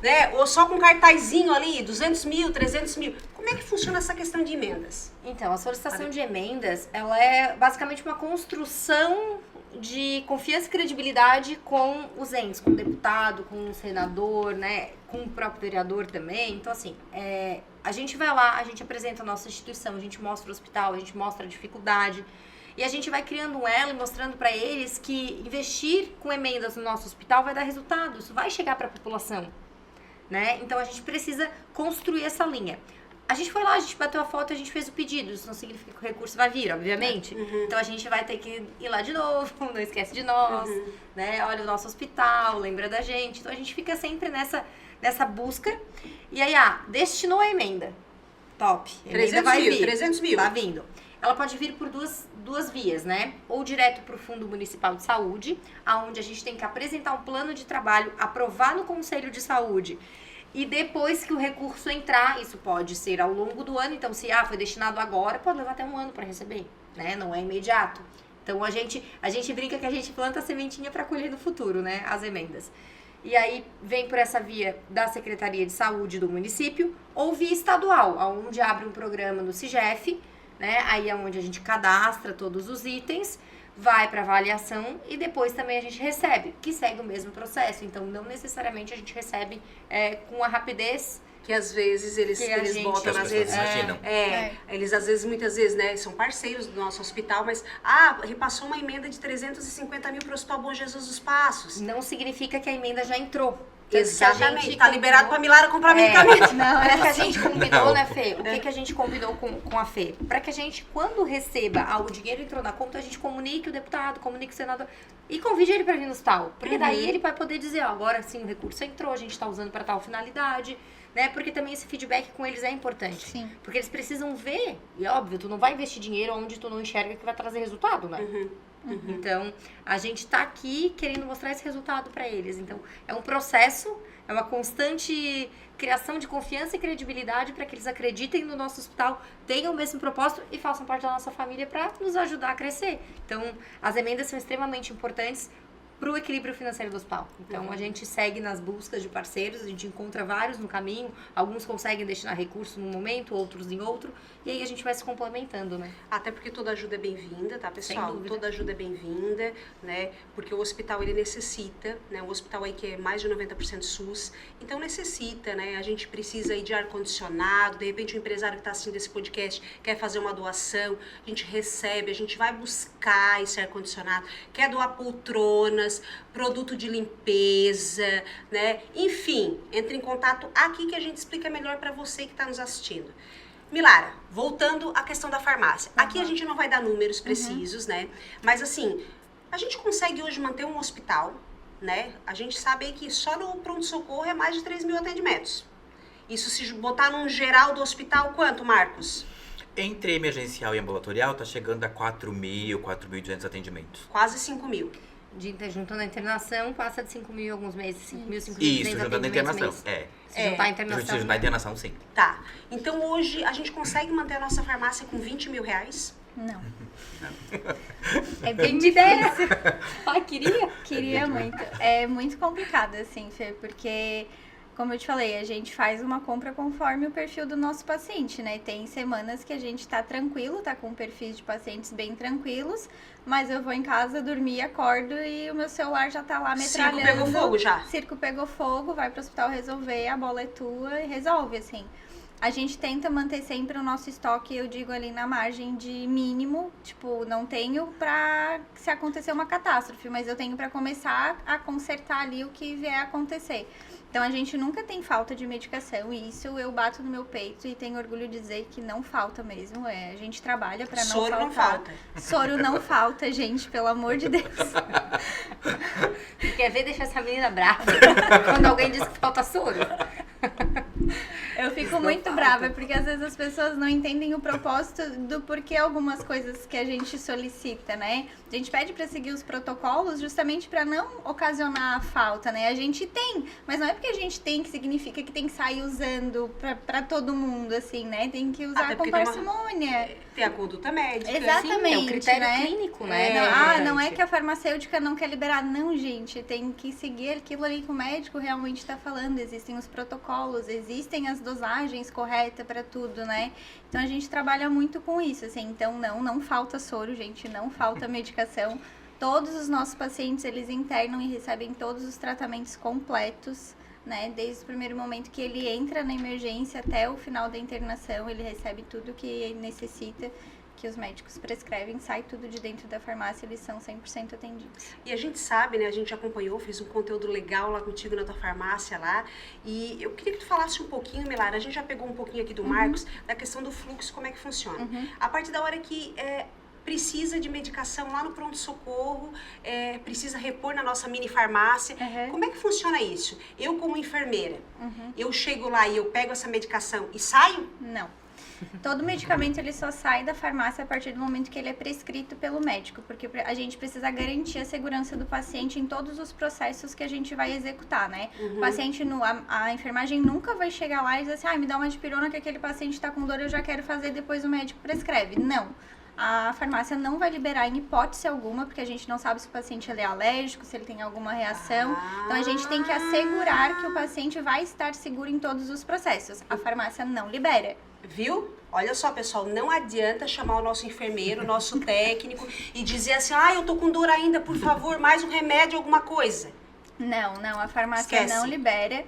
né? Ou só com um cartazinho ali, 200 mil, 300 mil. Como é que funciona essa questão de emendas? Então, a solicitação de emendas, ela é basicamente uma construção de confiança e credibilidade com os entes, com o deputado, com o senador, né, com o próprio vereador também. Então, assim, a gente vai lá, a gente apresenta a nossa instituição, a gente mostra o hospital, a gente mostra a dificuldade. E a gente vai criando um elo e mostrando para eles que investir com emendas no nosso hospital vai dar resultado, isso vai chegar para a população, né? Então, a gente precisa construir essa linha. A gente foi lá, a gente bateu a foto, a gente fez o pedido. Isso não significa que o recurso vai vir, obviamente. Então a gente vai ter que ir lá de novo, não esquece de nós, né? Olha o nosso hospital, lembra da gente. Então a gente fica sempre nessa busca. E aí, destinou a emenda. Top. A emenda 300 vai mil, vir. 300 mil. Tá vindo. Ela pode vir por duas vias, né? Ou direto para o Fundo Municipal de Saúde, aonde a gente tem que apresentar um plano de trabalho, aprovar no Conselho de Saúde. E depois que o recurso entrar, isso pode ser ao longo do ano, então se foi destinado agora, pode levar até um ano para receber, né? Não é imediato. Então a gente brinca que a gente planta a sementinha para colher no futuro, né? As emendas. E aí vem por essa via da Secretaria de Saúde do município ou via estadual, onde abre um programa no CIGEF, né? Aí é onde a gente cadastra todos os itens, vai para avaliação e depois também a gente recebe, que segue o mesmo processo. Então, não necessariamente a gente recebe com a rapidez Que às vezes eles Que a gente- botam Que as nas pessoas redes. imaginam. Eles às vezes, muitas vezes, né, são parceiros do nosso hospital, mas, repassou uma emenda de 350 mil para o Hospital Bom Jesus dos Passos. não significa que a emenda já entrou. Tanto que a Exatamente, gente tá liberado para Milara comprar combinou- medicamento. Não, é que a gente combinou, Não. né, Fê? O que a gente combinou com a Fê? Para que a gente, quando receba, o dinheiro entrou na conta, a gente comunique o deputado, comunique o senador e convide ele para vir no hospital. Porque daí ele vai poder dizer, agora sim o recurso entrou, a gente tá usando para tal finalidade, né? Porque também esse feedback com eles é importante. Sim. Porque eles precisam ver, e óbvio, tu não vai investir dinheiro onde tu não enxerga que vai trazer resultado, né? Então, a gente tá aqui querendo mostrar esse resultado para eles. Então, é um processo, é uma constante criação de confiança e credibilidade para que eles acreditem no nosso hospital, tenham o mesmo propósito e façam parte da nossa família para nos ajudar a crescer. Então, as emendas são extremamente importantes para o equilíbrio financeiro do hospital. Então, a gente segue nas buscas de parceiros, a gente encontra vários no caminho, alguns conseguem destinar recurso num momento, outros em outro, e aí a gente vai se complementando, né? Até porque toda ajuda é bem-vinda, tá, pessoal? dúvida. Toda ajuda é bem-vinda, né? Porque o hospital, ele necessita, né? O hospital aí que é mais de 90% SUS, então necessita, né? A gente precisa aí de ar-condicionado, de repente o empresário que está assistindo esse podcast quer fazer uma doação, a gente recebe, a gente vai buscar esse ar-condicionado, quer doar poltronas, produto de limpeza, né? Enfim, entre em contato aqui que a gente explica melhor para você que está nos assistindo. Milara, voltando à questão da farmácia. Aqui a gente não vai dar números precisos, né? Mas assim, a gente consegue hoje manter um hospital, né? A gente sabe aí que só no pronto-socorro é mais de 3 mil atendimentos. Isso se botar num geral do hospital, quanto, Marcos? Entre emergencial e ambulatorial, tá chegando a 4.000, 4.200 atendimentos. Quase 5 mil. Juntando a internação, passa de 5 mil alguns meses, 5 mil, 5 Isso, juntando a internação. Se juntar a internação, Na internação, sim. Tá. Então hoje a gente consegue manter a nossa farmácia com 20 mil reais? Não. é bem difícil. Ai, queria? Queria muito. É muito complicado, assim, Fê, porque Como eu te falei, a gente faz uma compra conforme o perfil do nosso paciente, né? Tem semanas que a gente tá tranquilo, tá com perfis de pacientes bem tranquilos, mas eu vou em casa dormir, acordo e o meu celular já tá lá metralhando. Circo pegou fogo já. Circo pegou fogo, vai pro hospital resolver, a bola é tua e resolve, assim. A gente tenta manter sempre o nosso estoque, eu digo ali na margem de mínimo, tipo, não tenho pra se acontecer uma catástrofe, mas eu tenho pra começar a consertar ali o que vier a acontecer. Então a gente nunca tem falta de medicação e isso eu bato no meu peito e tenho orgulho de dizer que não falta mesmo. A gente trabalha pra não Soro faltar. não falta. Soro não falta, gente, pelo amor de Deus. Quer ver deixar essa menina brava quando alguém diz que falta soro? Eu fico Não muito falta. brava, porque às vezes as pessoas não entendem o propósito do porquê algumas coisas que a gente solicita, né? A gente pede para seguir os protocolos justamente para não ocasionar a falta, né? A gente tem, mas não é porque a gente tem que significa que tem que sair usando para todo mundo, assim, né? Tem que usar Até com porque tem parcimônia. Tem a conduta médica. Exatamente, é o critério né? clínico, né? Não é que a farmacêutica não quer liberar. Não, gente, tem que seguir aquilo ali que o médico realmente está falando. Existem os protocolos, existem as dosagens corretas para tudo, né? Então a gente trabalha muito com isso, assim. Então não falta soro, gente, não falta medicação. Todos os nossos pacientes, eles internam e recebem todos os tratamentos completos, né? Desde o primeiro momento que ele entra na emergência até o final da internação, ele recebe tudo que ele necessita, que os médicos prescrevem, sai tudo de dentro da farmácia, eles são 100% atendidos. E a gente sabe, né? A gente acompanhou, fez um conteúdo legal lá contigo na tua farmácia lá. E eu queria que tu falasse um pouquinho, Melara, a gente já pegou um pouquinho aqui do Marcos, da questão do fluxo, como é que funciona. A partir da hora que precisa de medicação lá no pronto-socorro, precisa repor na nossa mini farmácia. Como é que funciona isso? Eu, como enfermeira, eu chego lá e eu pego essa medicação e saio? Não. Todo medicamento ele só sai da farmácia a partir do momento que ele é prescrito pelo médico, porque a gente precisa garantir a segurança do paciente em todos os processos que a gente vai executar, né? O paciente, a enfermagem nunca vai chegar lá e dizer assim, me dá uma dipirona que aquele paciente está com dor, eu já quero fazer, depois o médico prescreve. Não. A farmácia não vai liberar em hipótese alguma, porque a gente não sabe se o paciente ele é alérgico, se ele tem alguma reação. Então, a gente tem que assegurar que o paciente vai estar seguro em todos os processos. A farmácia não libera. Viu? Olha só, pessoal, não adianta chamar o nosso enfermeiro, o nosso técnico e dizer assim, eu tô com dor ainda, por favor, mais um remédio, alguma coisa. Não, a farmácia Esquece. não libera.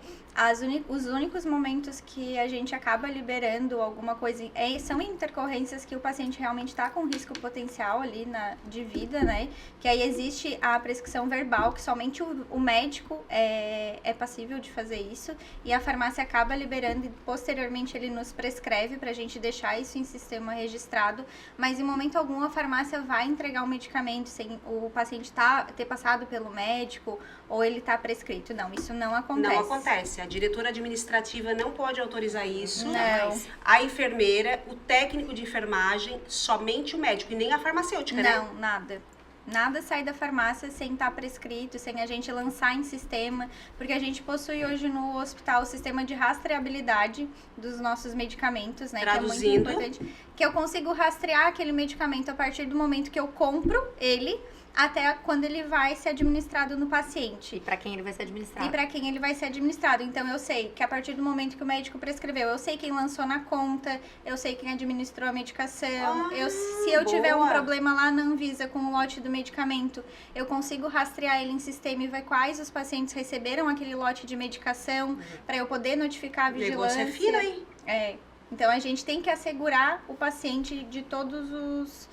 Os únicos momentos que a gente acaba liberando alguma coisa são intercorrências que o paciente realmente está com risco potencial ali de vida, né? Que aí existe a prescrição verbal, que somente o médico é passível de fazer isso. E a farmácia acaba liberando e posteriormente ele nos prescreve para a gente deixar isso em sistema registrado. Mas em momento algum a farmácia vai entregar o medicamento sem o paciente ter passado pelo médico ou ele tá prescrito. Não, isso não acontece. Não acontece. A diretora administrativa não pode autorizar isso. Não. A enfermeira, o técnico de enfermagem, somente o médico e nem a farmacêutica, né? Não, nada. Nada sai da farmácia sem estar prescrito, sem a gente lançar em sistema, porque a gente possui hoje no hospital o sistema de rastreabilidade dos nossos medicamentos, né? Traduzindo. Que é muito importante. Que eu consigo rastrear aquele medicamento a partir do momento que eu compro ele, até quando ele vai ser administrado no paciente. E para quem ele vai ser administrado. E para quem ele vai ser administrado. Então, eu sei que a partir do momento que o médico prescreveu, eu sei quem lançou na conta, eu sei quem administrou a medicação. Se eu tiver um boa. problema lá na Anvisa com o lote do medicamento, eu consigo rastrear ele em sistema e ver quais os pacientes receberam aquele lote de medicação, para eu poder notificar a O negócio vigilância. é fino, hein? Então, a gente tem que assegurar o paciente de todos os...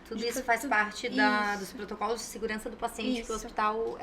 Tudo isso faz parte dos protocolos de segurança do paciente que o Isso. hospital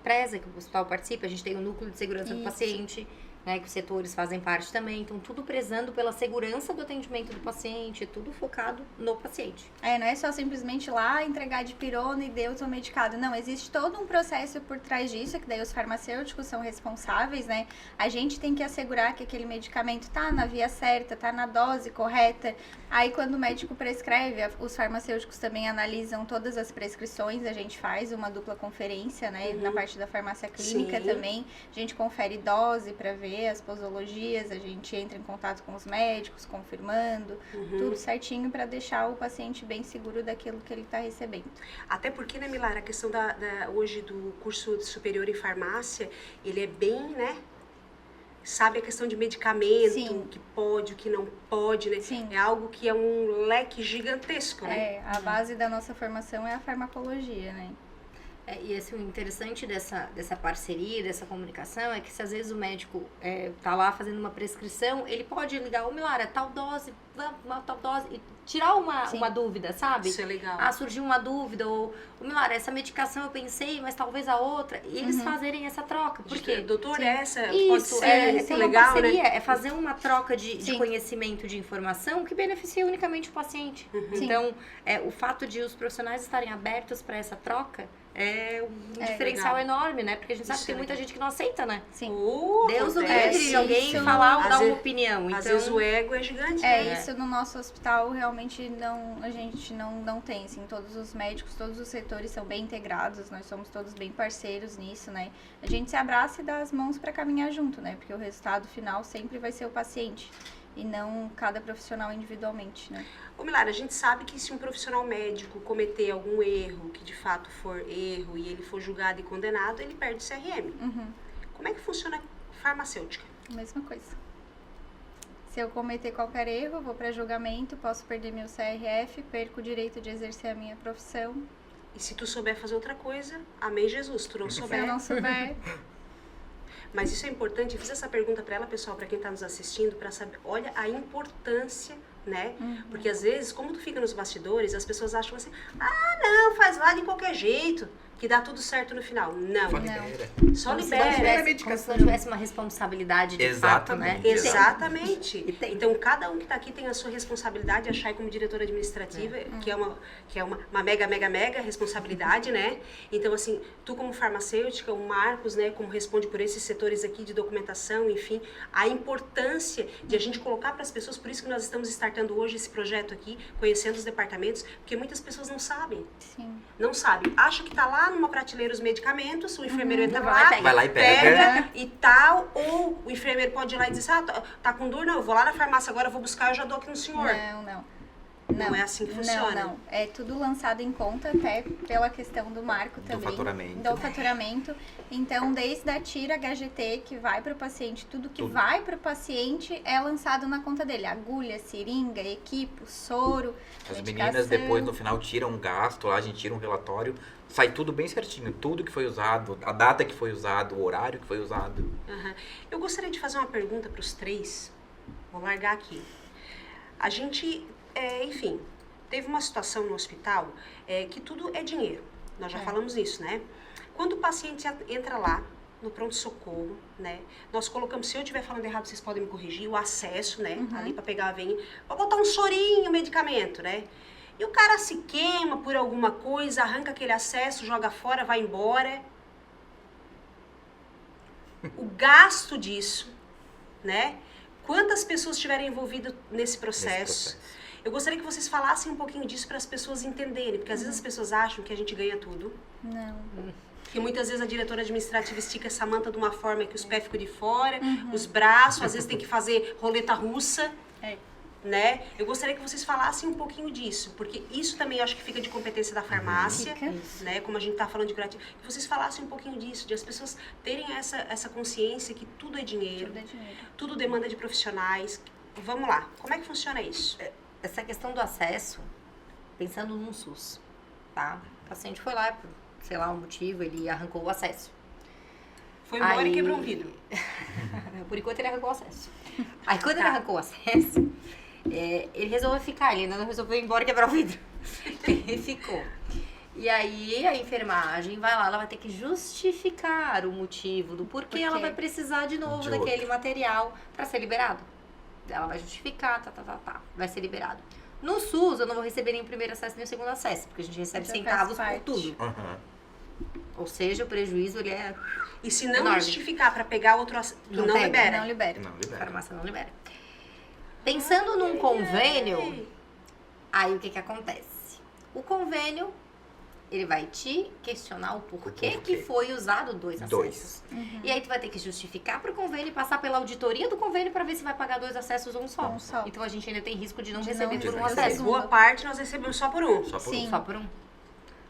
preza, que o hospital participa. A gente tem o núcleo de segurança do Isso. paciente, né, que os setores fazem parte também. Então, tudo prezando pela segurança do atendimento do paciente, tudo focado no paciente. Não é só simplesmente ir lá entregar de pirona e deu, tô medicado. Não, existe todo um processo por trás disso, que daí os farmacêuticos são responsáveis, né? A gente tem que assegurar que aquele medicamento tá na via certa, tá na dose correta. Aí, quando o médico prescreve, os farmacêuticos também analisam todas as prescrições, a gente faz uma dupla conferência, né? Na parte da farmácia clínica Sim. também. A gente confere dose para ver as posologias, a gente entra em contato com os médicos, confirmando, tudo certinho para deixar o paciente bem seguro daquilo que ele está recebendo. Até porque, né, Milara, a questão hoje do curso superior em farmácia, ele é bem, né? sabe a questão de medicamento, Sim. o que pode, o que não pode, né? Sim. É algo que é um leque gigantesco, né? É, a base da nossa formação é a farmacologia, né? E assim, o interessante dessa parceria, dessa comunicação, é que se às vezes o médico tá lá fazendo uma prescrição, ele pode ligar, ô Milara, tal dose, uma tal dose, e tirar uma dúvida, sabe? Isso é legal. Ah, surgiu uma dúvida, ou Milara, essa medicação eu pensei, mas talvez a outra, e eles fazerem essa troca, porque... Doutor, Sim. essa pode Isso, ser tem uma legal, parceria, né? é fazer uma troca de Sim. conhecimento, de informação que beneficia unicamente o paciente. Sim. Então, o fato de os profissionais estarem abertos para essa troca é um diferencial legal. enorme, né? Porque a gente sabe Isso que tem é muita legal. gente que não aceita, né? Sim. Deus não acontece. livre de alguém isso falar ou às dar vezes- uma opinião. Então, Às vezes o ego é gigante, É, né? isso no nosso hospital realmente a gente não tem, assim, todos os médicos, todos os setores são bem integrados, nós somos todos bem parceiros nisso, né? A gente se abraça e dá as mãos para caminhar junto, né? Porque o resultado final sempre vai ser o paciente e não cada profissional individualmente, né? Ô Milara, a gente sabe que se um profissional médico cometer algum erro, que de fato for erro, e ele for julgado e condenado, ele perde o CRM. Uhum. Como é que funciona a farmacêutica? Mesma coisa. Se eu cometer qualquer erro, eu vou para julgamento, posso perder meu CRF, perco o direito de exercer a minha profissão. E se tu souber fazer outra coisa, amém Jesus, tu não Se souber. eu não souber, Mas isso é importante, eu fiz essa pergunta para ela, pessoal, para quem está nos assistindo, para saber, olha a importância, né? Porque às vezes, como tu fica nos bastidores, as pessoas acham assim, ah, não, faz lá de qualquer jeito, que dá tudo certo no final. Não, Só Não. libera. só como se não libera. tivesse, como se não tivesse uma responsabilidade de fato, né? Exatamente. Exatamente. E tem. Então, cada um que está aqui tem a sua responsabilidade. A Chay, como diretora administrativa, que é uma mega responsabilidade, né? Então, assim, tu como farmacêutica, o Marcos, né, como responde por esses setores aqui de documentação, enfim, a importância de a gente colocar para as pessoas, por isso que nós estamos startando hoje esse projeto aqui, conhecendo os departamentos, porque muitas pessoas não sabem. sim. Não sabem. Acha que tá lá numa prateleira os medicamentos, o enfermeiro entra Vai lá e lá, pega. Vai lá e pega. e tal, ou o enfermeiro pode ir lá e dizer, ah, tá com dor? Não, eu vou lá na farmácia agora, eu vou buscar, eu já dou aqui no senhor. Não é assim que funciona. Não. É tudo lançado em conta, até pela questão do marco também. faturamento. Do faturamento. Então, desde a tira HGT que vai para o paciente, tudo que Tudo. vai para o paciente é lançado na conta dele. Agulha, seringa, equipo, soro, As medicação. meninas depois no final tiram um gasto lá, a gente tira um relatório, sai tudo bem certinho, tudo que foi usado, a data que foi usado, o horário que foi usado. Aham. Eu gostaria de fazer uma pergunta para os três. Vou largar aqui. A gente, enfim, teve uma situação no hospital que tudo é dinheiro. Nós já falamos isso, né? Quando o paciente entra lá no pronto-socorro, né? Nós colocamos, se eu estiver falando errado, vocês podem me corrigir, o acesso, né? Ali para pegar a veinha, para botar um sorinho, medicamento, né? E o cara se queima por alguma coisa, arranca aquele acesso, joga fora, vai embora. O gasto disso, né? Quantas pessoas estiverem envolvidas nesse processo? Eu gostaria que vocês falassem um pouquinho disso para as pessoas entenderem, porque às vezes as pessoas acham que a gente ganha tudo. Não. Que muitas vezes a diretora administrativa estica essa manta de uma forma que os pés ficam de fora, os braços, às vezes tem que fazer roleta russa, É. né? Eu gostaria que vocês falassem um pouquinho disso, porque isso também eu acho que fica de competência da farmácia, Fica. né? Como a gente tá falando de curativo. Que vocês falassem um pouquinho disso, de as pessoas terem essa consciência que tudo é dinheiro, Tudo é dinheiro. tudo demanda de profissionais. Vamos lá, como é que funciona isso? Essa questão do acesso, pensando num SUS, tá? O paciente foi lá, por, sei lá, um motivo, ele arrancou o acesso. Foi embora e Aí- quebrou um vidro. Por enquanto ele arrancou o acesso. Aí quando ele arrancou o acesso, ele resolveu ficar, ele ainda não resolveu ir embora e quebrar o vidro. Ele ficou. E aí a enfermagem vai lá, ela vai ter que justificar o motivo do porquê ela vai precisar de novo De daquele material para ser liberado. Ela vai justificar, vai ser liberado. No SUS, eu não vou receber nem o primeiro acesso nem o segundo acesso, porque a gente recebe Já centavos faz por parte. tudo. Aham. Ou seja, o prejuízo, ele é... E se não Enorme. justificar para pegar outro, tu Não não pega, libera. Não libera. Não, A libera. farmácia não libera. Pensando num convênio, aí o que acontece? O convênio, ele vai te questionar o porquê porquê. que foi usado dois acessos. E aí tu vai ter que justificar para o convênio e passar pela auditoria do convênio para ver se vai pagar dois acessos ou um só. Um só. Então a gente ainda tem risco de não De receber não por um receber. acesso. Boa parte nós recebemos só por um. Só por Sim. um. Só por um.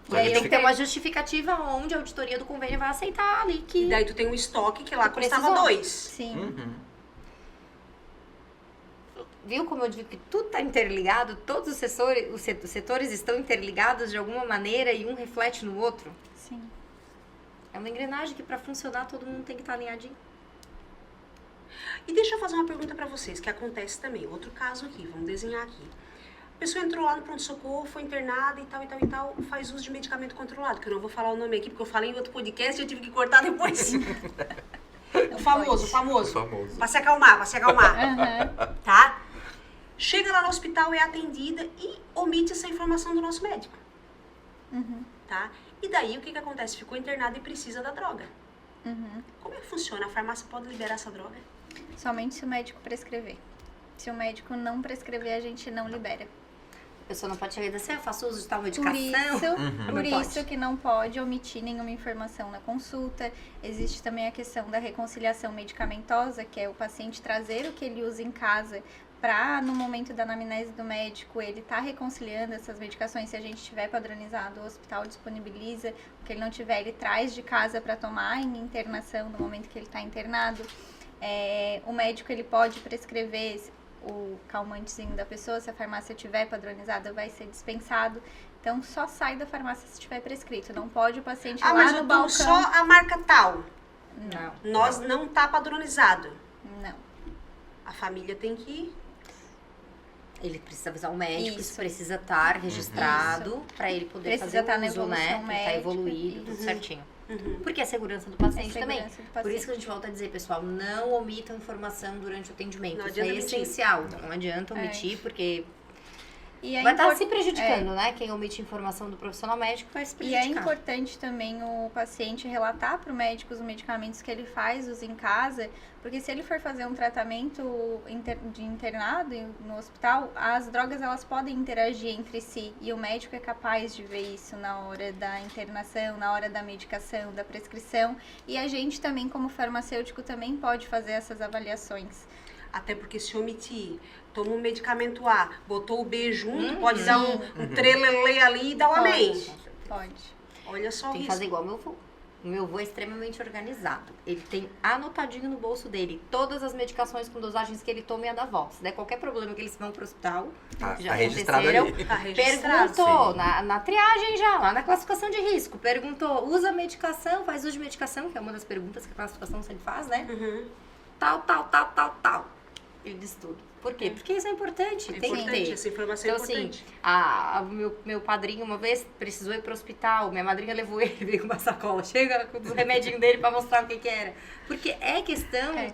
E aí tem que ter uma justificativa onde a auditoria do convênio vai aceitar ali que... E daí tu tem um estoque que lá Tu custava precisou. 2. Sim. Uhum. Viu como eu digo que tudo está interligado? Todos os setores estão interligados de alguma maneira e um reflete no outro? Sim. É uma engrenagem que para funcionar todo mundo tem que estar alinhadinho. E deixa eu fazer uma pergunta pra vocês, que acontece também. Outro caso aqui, vamos desenhar aqui. A pessoa entrou lá no pronto-socorro, foi internada e tal, e tal, e tal, faz uso de medicamento controlado, que eu não vou falar o nome aqui, porque eu falei em outro podcast e eu tive que cortar depois. O famoso. Famoso. Pra se acalmar, Aham. tá? Chega lá no hospital, é atendida e omite essa informação do nosso médico, Uhum. tá? E daí, o que que acontece? Ficou internada e precisa da droga. Uhum. Como é que funciona? A farmácia pode liberar essa droga? Somente se o médico prescrever. Se o médico não prescrever, a gente não libera. A pessoa não pode chegar e dizer assim, eu faço uso de tal Por medicação. isso, Uhum. por Não isso pode. que não pode omitir nenhuma informação na consulta. Existe também a questão da reconciliação medicamentosa, que é o paciente trazer o que ele usa em casa para, no momento da anamnese do médico, ele tá reconciliando essas medicações. Se a gente tiver padronizado, o hospital disponibiliza. O que ele não tiver, ele traz de casa para tomar em internação, no momento que ele está internado. O médico ele pode prescrever o calmantezinho da pessoa, se a farmácia tiver padronizada, vai ser dispensado. Então, só sai da farmácia se tiver prescrito. Não pode o paciente Ah, lá mas no eu tomo balcão. só a marca tal. Não. Nós não tá padronizado. Não. A família tem que... Ele precisa avisar o médico, isso Isso. precisa estar registrado para ele poder Precisa fazer estar na uso, evolução né? Que tá médica. evoluído, tudo Isso. certinho. Uhum. Porque é a segurança do paciente É também. segurança do Por paciente. isso que a gente volta a dizer, pessoal, não omitam informação durante o atendimento. Não Isso é adianta mentir. essencial. Não adianta omitir, porque E é vai estar import- se prejudicando, né? Quem omite informação do profissional médico vai se E é prejudicar. importante também o paciente relatar para o médico os medicamentos que ele faz, usa em casa, porque se ele for fazer um tratamento de internado no hospital, as drogas elas podem interagir entre si e o médico é capaz de ver isso na hora da internação, na hora da medicação, da prescrição, e a gente também como farmacêutico também pode fazer essas avaliações. Até porque se omitir, toma um medicamento A, botou o B junto, Uhum. pode dar um trelelê ali e dar o amém. Pode. Olha só o Tem que risco. fazer igual o meu avô. O meu avô é extremamente organizado. Ele tem anotadinho no bolso dele todas as medicações com dosagens que ele toma e a da avó. Se der qualquer problema que eles vão pro hospital, Tá, que já tá registrado aconteceram, ali. Tá registrado. perguntou Sim. na triagem já, lá na classificação de risco. Perguntou, usa medicação, faz uso de medicação, que é uma das perguntas que a classificação sempre faz, né? Uhum. Tal. Ele diz tudo. Por quê? Porque isso é importante, É tem que importante, ter. essa informação Então, é assim, importante. o meu padrinho uma vez precisou ir pro hospital, minha madrinha levou ele, veio com uma sacola, chega com os remedinhos dele pra mostrar o que era. Porque é questão É.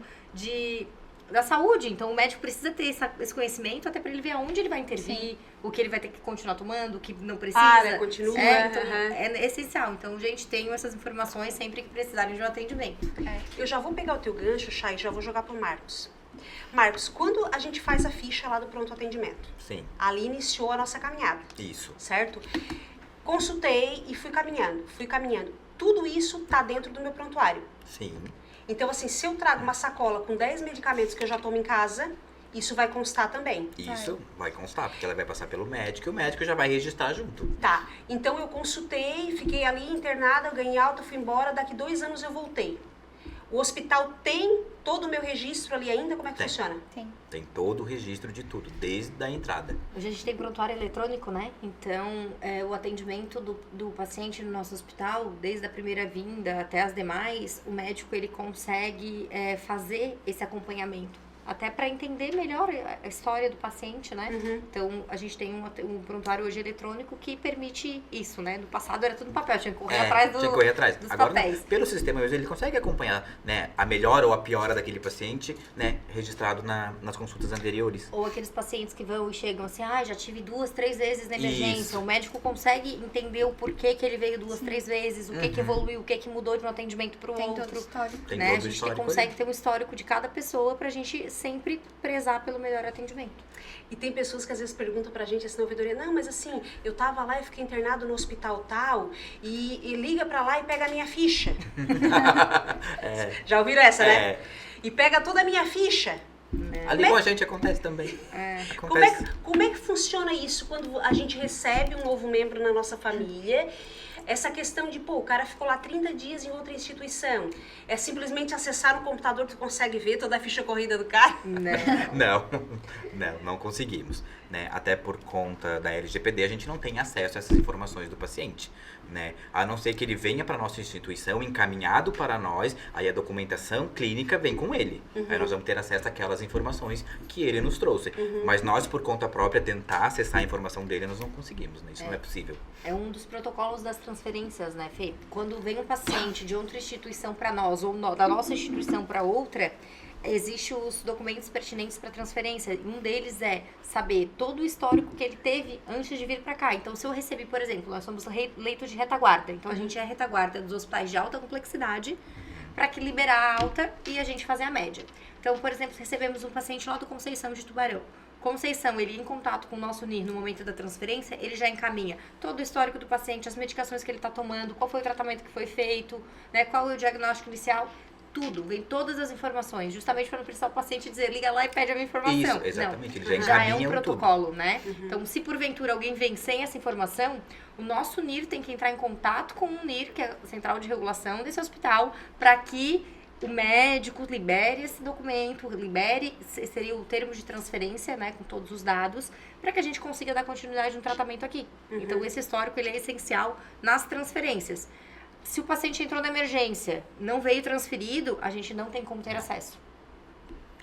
da saúde, então o médico precisa ter esse conhecimento até pra ele ver aonde ele vai intervir, o que ele vai ter que continuar tomando, o que não precisa. Para, continua. Então, aham. é essencial. Então, gente, tenham essas informações sempre que precisarem de um atendimento. Eu já vou pegar o teu gancho, Chay, e já vou jogar pro Marcos. Marcos, quando a gente faz a ficha lá do pronto atendimento, Sim, ali iniciou a nossa caminhada, isso. certo? Consultei e fui caminhando. Tudo isso tá dentro do meu prontuário. Sim. Então, assim, se eu trago uma sacola com 10 medicamentos que eu já tomo em casa, isso vai constar também. Isso vai constar, porque ela vai passar pelo médico e o médico já vai registrar junto. Tá, então eu consultei, fiquei ali internada, eu ganhei alta, fui embora, daqui 2 anos eu voltei. O hospital tem todo o meu registro ali ainda? Como é que Tem. funciona? Tem todo o registro de tudo, desde a entrada. Hoje a gente tem prontuário eletrônico, né? Então, o atendimento do paciente no nosso hospital, desde a primeira vinda até as demais, o médico ele consegue fazer esse acompanhamento. Até para entender melhor a história do paciente, né? Uhum. Então, a gente tem um prontuário hoje eletrônico que permite isso, né? No passado era tudo no papel, tinha que correr atrás tinha que correr atrás. dos Agora, papéis. pelo sistema hoje, ele consegue acompanhar, né, a melhora ou a piora daquele paciente, né, registrado nas consultas anteriores. Ou aqueles pacientes que vão e chegam assim, já tive 2, 3 vezes na emergência. Isso. O médico consegue entender o porquê que ele veio 2, 3 vezes, o que que evoluiu, o que que mudou de um atendimento para o Tem todo o outro. histórico. Tem Né? A todo o gente histórico consegue ali. ter um histórico de cada pessoa pra gente sempre prezar pelo melhor atendimento. E tem pessoas que às vezes perguntam pra gente assim na ouvidoria, não, mas assim, eu tava lá e fiquei internado no hospital tal, e liga pra lá e pega a minha ficha. Já ouviram essa, né? É, E pega toda a minha ficha. Ali com a gente acontece também. Como é, Acontece. como é que funciona isso quando a gente recebe um novo membro na nossa família? Essa questão de, o cara ficou lá 30 dias em outra instituição. É simplesmente acessar o computador que tu consegue ver toda a ficha corrida do cara? Não conseguimos. Né? Até por conta da LGPD, a gente não tem acesso a essas informações do paciente. Né? A não ser que ele venha para a nossa instituição, encaminhado para nós, aí a documentação clínica vem com ele. Aí nós vamos ter acesso àquelas informações que ele nos trouxe. Mas nós, por conta própria, tentar acessar a informação dele, nós não conseguimos. Né? Isso não é possível. É um dos protocolos das transferências, né, Fê? Quando vem um paciente de outra instituição para nós, ou da nossa instituição para outra, existem os documentos pertinentes para transferência. Um deles é saber todo o histórico que ele teve antes de vir para cá. Então, se eu recebi, por exemplo, nós somos leito de retaguarda. Então, a gente é retaguarda dos hospitais de alta complexidade para que liberar a alta e a gente fazer a média. Então, por exemplo, recebemos um paciente lá do Conceição de Tubarão. Conceição, ele em contato com o nosso NIR no momento da transferência, ele já encaminha todo o histórico do paciente, as medicações que ele está tomando, qual foi o tratamento que foi feito, né, qual é o diagnóstico inicial, tudo, vem todas as informações, justamente para não precisar o paciente dizer, liga lá e pede a minha informação. Isso, exatamente, Não, ele já é encaminha um protocolo, né? Então, se porventura alguém vem sem essa informação, o nosso NIR tem que entrar em contato com o NIR, que é a Central de Regulação desse hospital, para que o médico libere esse documento, seria o termo de transferência, né, com todos os dados, para que a gente consiga dar continuidade no tratamento aqui. Então, esse histórico, ele é essencial nas transferências. Se o paciente entrou na emergência, não veio transferido, a gente não tem como ter acesso.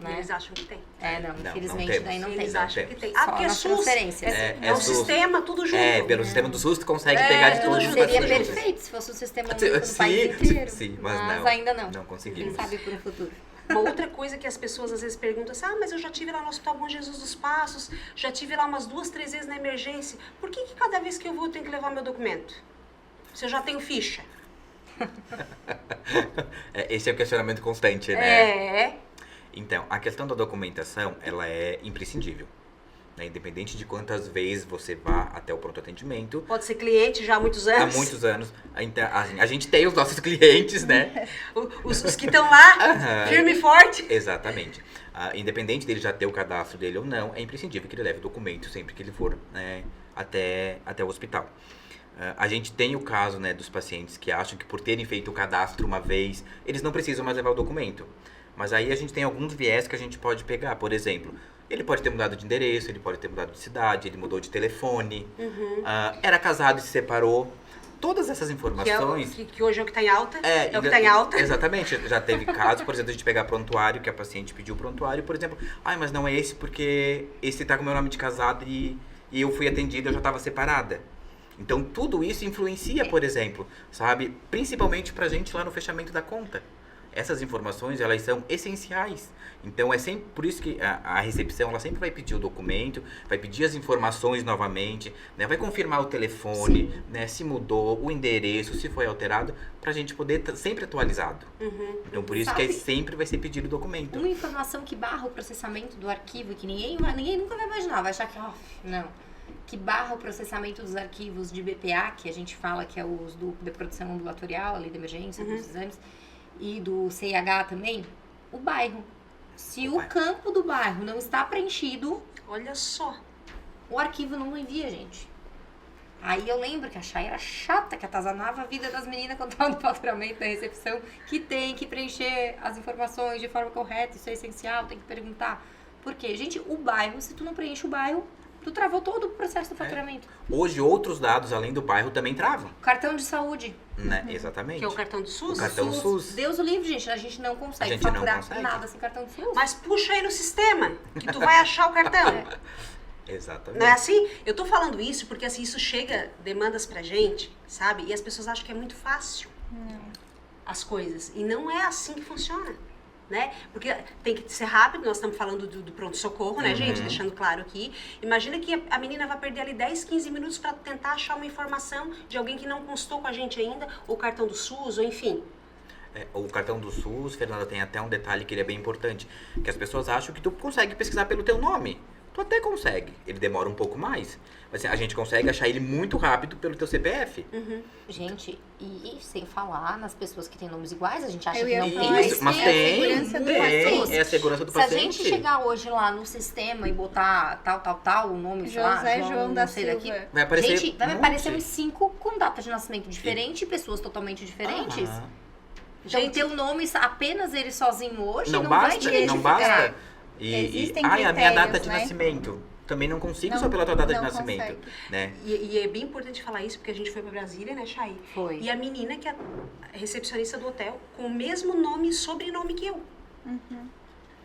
Né? Eles acham que tem. Não, infelizmente temos. daí não tem. Eles acham que tem. Só Porque é nas SUS. transferências. É o SUS. sistema, tudo junto. Pelo sistema do SUS, tu consegue pegar de tudo todos os junto. Seria pacientes. perfeito se fosse um sistema único no Sim, país inteiro. sim, mas não. Ainda não. Não conseguimos. Quem sabe para o futuro. Uma outra coisa que as pessoas às vezes perguntam assim, mas eu já tive lá no Hospital Bom Jesus dos Passos, já tive lá umas 2, 3 vezes na emergência, por que cada vez que eu vou eu tenho que levar meu documento? Se eu já tenho ficha. Esse é o questionamento constante, né? Então, a questão da documentação, ela é imprescindível. Né? Independente de quantas vezes você vá até o pronto atendimento. Pode ser cliente já há muitos anos. Há muitos anos. Então, a gente tem os nossos clientes, né? Os que estão lá, firme e forte. Exatamente. Independente dele já ter o cadastro dele ou não, é imprescindível que ele leve o documento sempre que ele for, né, até o hospital. A gente tem o caso, né, dos pacientes que acham que por terem feito o cadastro uma vez, eles não precisam mais levar o documento. Mas aí a gente tem alguns viés que a gente pode pegar. Por exemplo, ele pode ter mudado de endereço, ele pode ter mudado de cidade, ele mudou de telefone, era casado e se separou. Todas essas informações... Que hoje é o que está em alta. É o que está em alta. Exatamente. Já teve casos, por exemplo, a gente pegar prontuário, que a paciente pediu prontuário, por exemplo, mas não é esse porque esse tá com o meu nome de casado e eu fui atendida, eu já estava separada. Então, tudo isso influencia, por exemplo, sabe? Principalmente pra gente lá no fechamento da conta. Essas informações, elas são essenciais. Então, é sempre por isso que a recepção, ela sempre vai pedir o documento, vai pedir as informações novamente, né? Vai confirmar o telefone, né? Se mudou, o endereço, se foi alterado, pra gente poder estar sempre atualizado. Então, por isso que sempre vai ser pedido o documento. Uma informação que barra o processamento do arquivo, que ninguém nunca vai imaginar, vai achar que, não. Que barra o processamento dos arquivos de BPA, que a gente fala que é os da produção ambulatorial, ali da emergência, dos exames, e do CIH também, o bairro. Se o campo do bairro não está preenchido, olha só, o arquivo não envia, gente. Aí eu lembro que a Chay era chata, que atazanava a vida das meninas quando estava no faturamento da recepção, que tem que preencher as informações de forma correta, isso é essencial, tem que perguntar. Por quê? Gente, o bairro, se tu não preenche o bairro, tu travou todo o processo do faturamento. Hoje, outros dados, além do bairro, também travam. Cartão de saúde. Né? Exatamente. Que é o cartão do SUS. O cartão SUS. Deus o livre, gente. A gente não consegue A gente não faturar consegue. nada sem cartão de SUS. Mas puxa aí no sistema, que tu vai achar o cartão. Exatamente. Não é assim? Eu tô falando isso porque assim, isso chega demandas pra gente, sabe? E as pessoas acham que é muito fácil as coisas. E não é assim que funciona. Né? Porque tem que ser rápido, nós estamos falando do pronto-socorro, né, gente? Deixando claro aqui. Imagina que a menina vai perder ali 10, 15 minutos para tentar achar uma informação de alguém que não constou com a gente ainda, ou cartão do SUS, ou enfim. O cartão do SUS, Fernanda, tem até um detalhe que ele é bem importante, que as pessoas acham que tu consegue pesquisar pelo teu nome. tu até consegue. Ele demora um pouco mais. Mas assim, a gente consegue achar ele muito rápido pelo teu CPF. Gente, e sem falar nas pessoas que têm nomes iguais, a gente acha Eu que ia não falar tem. isso. Mas a tem, segurança do tem. paciente. É a segurança do Se a paciente. gente chegar hoje lá no sistema e botar tal, o nome, sei lá, José João não da sei Silva. daqui. Vai aparecer Gente, vai me um aparecer monte. uns 5 com data de nascimento diferente, pessoas totalmente diferentes. Aham. Então, Gente, ter o nome, apenas ele sozinho hoje, Não não vai basta, te não identificar. basta. Existem a minha critérios, data de né? nascimento. Também não consigo Não- só pela tua data de não nascimento. consegue. Né? E é bem importante falar isso, porque a gente foi pra Brasília, né, Chay? Foi. E a menina que é a recepcionista do hotel, com o mesmo nome e sobrenome que eu.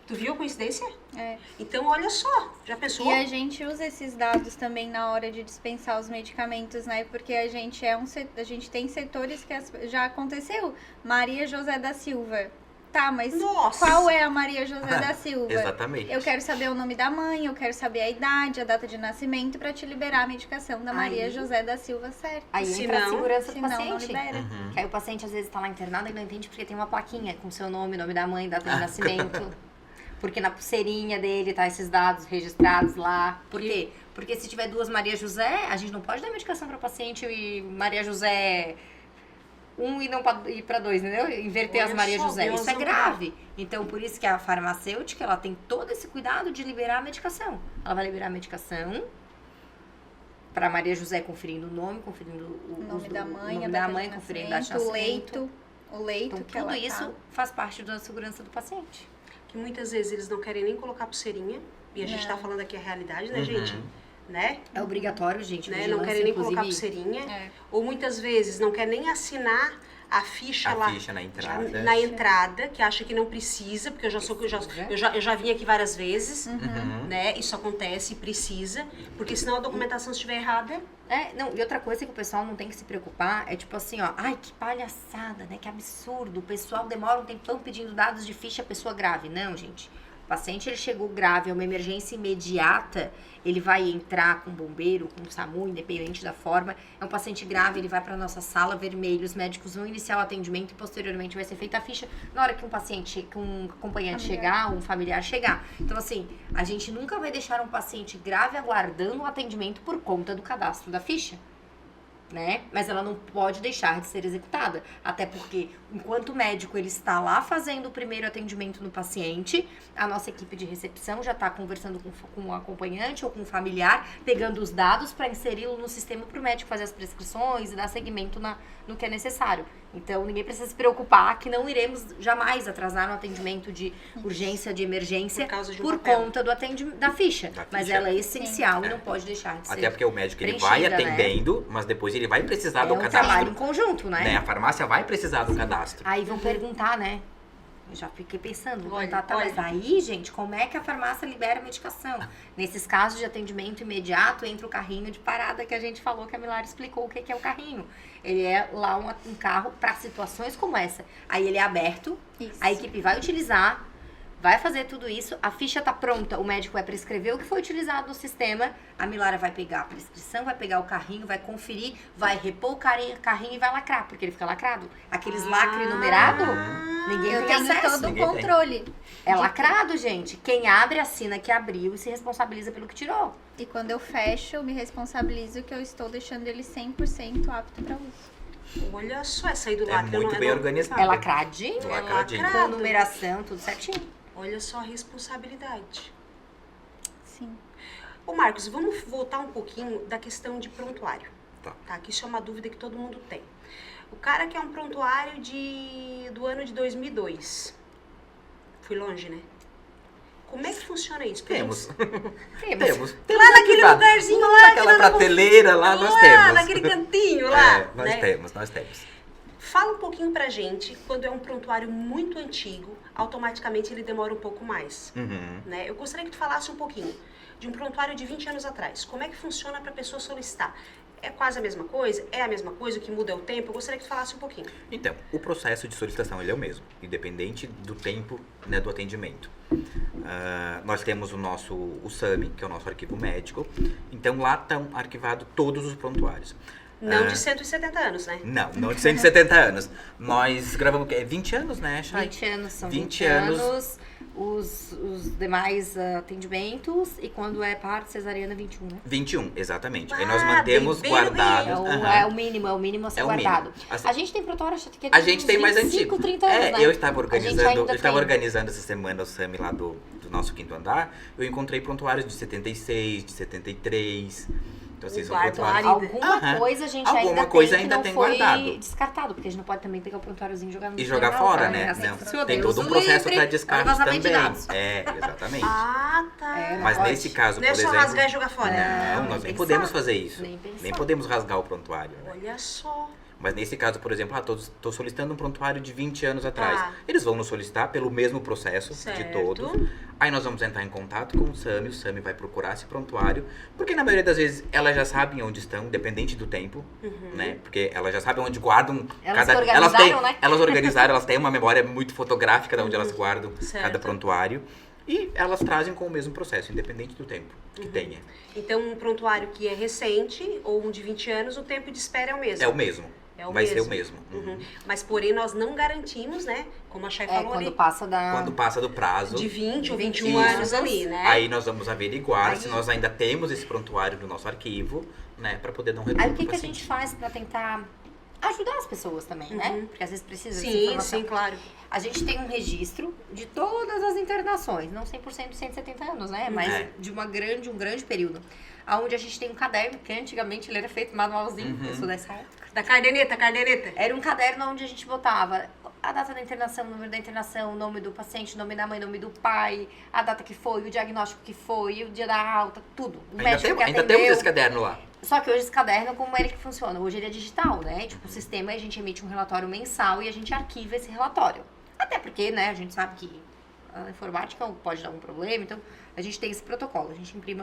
Tu viu a coincidência? É. Então, olha só, já pensou? E a gente usa esses dados também na hora de dispensar os medicamentos, né? Porque a gente a gente tem setores que já aconteceu. Maria José da Silva. Tá, mas Nossa! qual é a Maria José da Silva? Exatamente. Eu quero saber o nome da mãe, eu quero saber a idade, a data de nascimento pra te liberar a medicação da Maria Aí- José da Silva, certo? Aí Se entra a não- segurança do Senão não paciente. libera. Uhum. Que aí o paciente às vezes tá lá internado e não entende porque tem uma plaquinha com seu nome, nome da mãe, data de nascimento. Porque na pulseirinha dele tá esses dados registrados lá. Por quê? Porque se tiver duas Maria José, a gente não pode dar medicação para paciente e Maria José 1 e não ir para 2, entendeu? Inverter Olha as Maria só, José. Deus Isso é não grave. Então, por isso que a farmacêutica, ela tem todo esse cuidado de liberar a medicação. Ela vai liberar a medicação para Maria José conferindo o nome, conferindo O nome da mãe, nome a da data mãe, de conferindo a data de nascimento, o nascimento. leito. O leito Então, que tudo ela isso tá. faz parte da segurança do paciente. Que muitas vezes eles não querem nem colocar pulseirinha. E a gente Não. tá falando aqui a realidade, né, Uhum. gente? Né? É obrigatório, gente. Né? Não vigilância, querem nem colocar inclusive. pulseirinha. É. Ou muitas vezes não querem nem assinar a ficha A lá. ficha na Já entrada. na entrada, que acha que não precisa, porque eu já vim aqui várias vezes, Uhum. né? Isso acontece e precisa, porque senão a documentação estiver errada. Não, e outra coisa que o pessoal não tem que se preocupar é tipo assim, ó, ai, que palhaçada, né? Que absurdo. O pessoal demora um tempão pedindo dados de ficha pessoa grave. Não, gente. O paciente, ele chegou grave, é uma emergência imediata, ele vai entrar com bombeiro, com SAMU, independente da forma. É um paciente grave, ele vai para nossa sala vermelha, os médicos vão iniciar o atendimento e posteriormente vai ser feita a ficha na hora que um paciente, que um acompanhante chegar, um familiar chegar. Então, assim, a gente nunca vai deixar um paciente grave aguardando o atendimento por conta do cadastro da ficha. Né? Mas ela não pode deixar de ser executada. Até porque, enquanto o médico ele está lá fazendo o primeiro atendimento no paciente, a nossa equipe de recepção já está conversando com o acompanhante ou com o familiar, pegando os dados para inseri-lo no sistema para o médico fazer as prescrições e dar seguimento no que é necessário. Então, ninguém precisa se preocupar que não iremos jamais atrasar no atendimento de urgência, de emergência, Por causa de um por papel. conta da ficha. Da Mas ficha. ela é essencial e É. não pode deixar de ser. Até porque o médico ele vai preenchida, né? atendendo, mas depois ele vai precisar É do um trabalho em cadastro. conjunto, Né? A farmácia vai precisar do cadastro. Aí vão perguntar, né? Eu já fiquei pensando, vou Olha, perguntar, tá, mas olha. aí, gente, como é que a farmácia libera a medicação? Nesses casos de atendimento imediato, entra o carrinho de parada que a gente falou, que a Milara explicou o que é o carrinho. Ele é lá um carro para situações como essa. Aí ele é aberto, Isso. a equipe vai utilizar, vai fazer tudo isso, a ficha tá pronta, o médico vai prescrever o que foi utilizado no sistema, a Milara vai pegar a prescrição, vai pegar o carrinho, vai conferir, vai repor o carrinho e vai lacrar, porque ele fica lacrado. Aqueles lacre numerado, ninguém Eu tem tenho acesso. todo o Ninguém tem. controle. É de- lacrado, gente. Quem abre, assina que abriu e se responsabiliza pelo que tirou. E quando eu fecho, eu me responsabilizo que eu estou deixando ele 100% apto para uso. Olha só, essa aí do É lacre muito não bem não- organizado. É lacradinho, É lacradinho. com numeração, tudo certinho. Olha só a responsabilidade. Sim. Ô Marcos, vamos voltar um pouquinho da questão de prontuário. Tá. Que isso é uma dúvida que todo mundo tem. O cara quer um prontuário do ano de 2002. Fui longe, né? Como é que funciona isso? Porque Temos. Temos. Temos. Lá naquele Tá. lugarzinho lá, Naquela que nós não- prateleira lá, nós lá, temos. naquele cantinho lá. É, nós né? temos. Fala um pouquinho pra gente, quando é um prontuário muito antigo, automaticamente ele demora um pouco mais. Uhum. Né? Eu gostaria que tu falasse um pouquinho de um prontuário de 20 anos atrás. Como é que funciona para a pessoa solicitar? É quase a mesma coisa? É a mesma coisa? O que muda é o tempo? Eu gostaria que tu falasse um pouquinho. Então, o processo de solicitação ele é o mesmo, independente do tempo, né, do atendimento. Nós temos o SAMI, que é o nosso arquivo médico. Então, lá estão arquivados todos os prontuários. Não de 170 anos, né? Não de 170 anos. Nós gravamos o quê? 20 anos, né, Chay? 20 anos, são 20 20 anos. anos. Os demais atendimentos. E quando é parto cesariana, 21, né? 21, exatamente. Aí nós Ah, mantemos bem no meio. guardados. É o mínimo a ser É o guardado. mínimo. Assim, A gente tem prontuário, acho que a gente tem mais 25, antigo. 30 anos, né? Eu estava A gente ainda tem. organizando essa semana o SAMI lá do nosso quinto andar. Eu encontrei prontuários de 76, de 73. Então, assim, são Guardo prontuários. lá. Alguma Aham. coisa a gente Alguma ainda coisa tem ainda que não tem foi guardado. descartado, porque a gente não pode também pegar o prontuáriozinho e jogar no E jogar jornal, fora, tá? né? É assim que Não, funciona. tem Deus todo um o processo livre, para é um descarte vazamento de também. dados. Exatamente. Ah, tá. É, Mas pode. nesse caso, Não é por só exemplo... rasgar e jogar fora. Não, Não, nós nem nem podemos pensar. fazer isso. Nem pensar. Nem podemos rasgar o prontuário, né? Olha só. Mas nesse caso, por exemplo, tô solicitando um prontuário de 20 anos atrás. Tá. Eles vão nos solicitar pelo mesmo processo de Certo. todos. Aí nós vamos entrar em contato com o SAMI vai procurar esse prontuário. Porque na maioria das vezes elas já sabem onde estão, independente do tempo, né? Porque elas já sabem onde guardam Elas se organizaram, né? Elas organizaram, elas têm uma memória muito fotográfica de onde elas guardam Certo. cada prontuário. E elas trazem com o mesmo processo, independente do tempo que tenha. Então, um prontuário que é recente ou um de 20 anos, o tempo de espera é o mesmo. É o mesmo. É o Vai mesmo. ser o mesmo. Uhum. Mas, porém, nós não garantimos, né? Como a Chay falou Quando ali, passa da... Quando passa do prazo, de 20 ou 21 Isso. anos ali, né? aí nós vamos averiguar Aí- se nós ainda temos esse prontuário no nosso arquivo, né? Pra poder dar um retorno Aí o que, pro que a paciente. gente faz pra tentar ajudar as pessoas também, né? Porque às vezes precisa dessa Sim, informação. sim, claro. A gente tem um registro de todas as internações, não 100% de 170 anos, né? Mas É. de um grande período. Onde a gente tem um caderno, que antigamente ele era feito manualzinho, eu sou dessa época. Da cardeneta. Era um caderno onde a gente botava a data da internação, o número da internação, o nome do paciente, o nome da mãe, o nome do pai, a data que foi, o diagnóstico que foi, o dia da alta, tudo. O médico que Ainda atendeu. temos esse caderno lá. Só que hoje esse caderno, como ele que funciona? Hoje ele é digital, né? Tipo, o sistema, a gente emite um relatório mensal e a gente arquiva esse relatório. Até porque, né, a gente sabe que a informática pode dar algum problema, então a gente tem esse protocolo, a gente imprime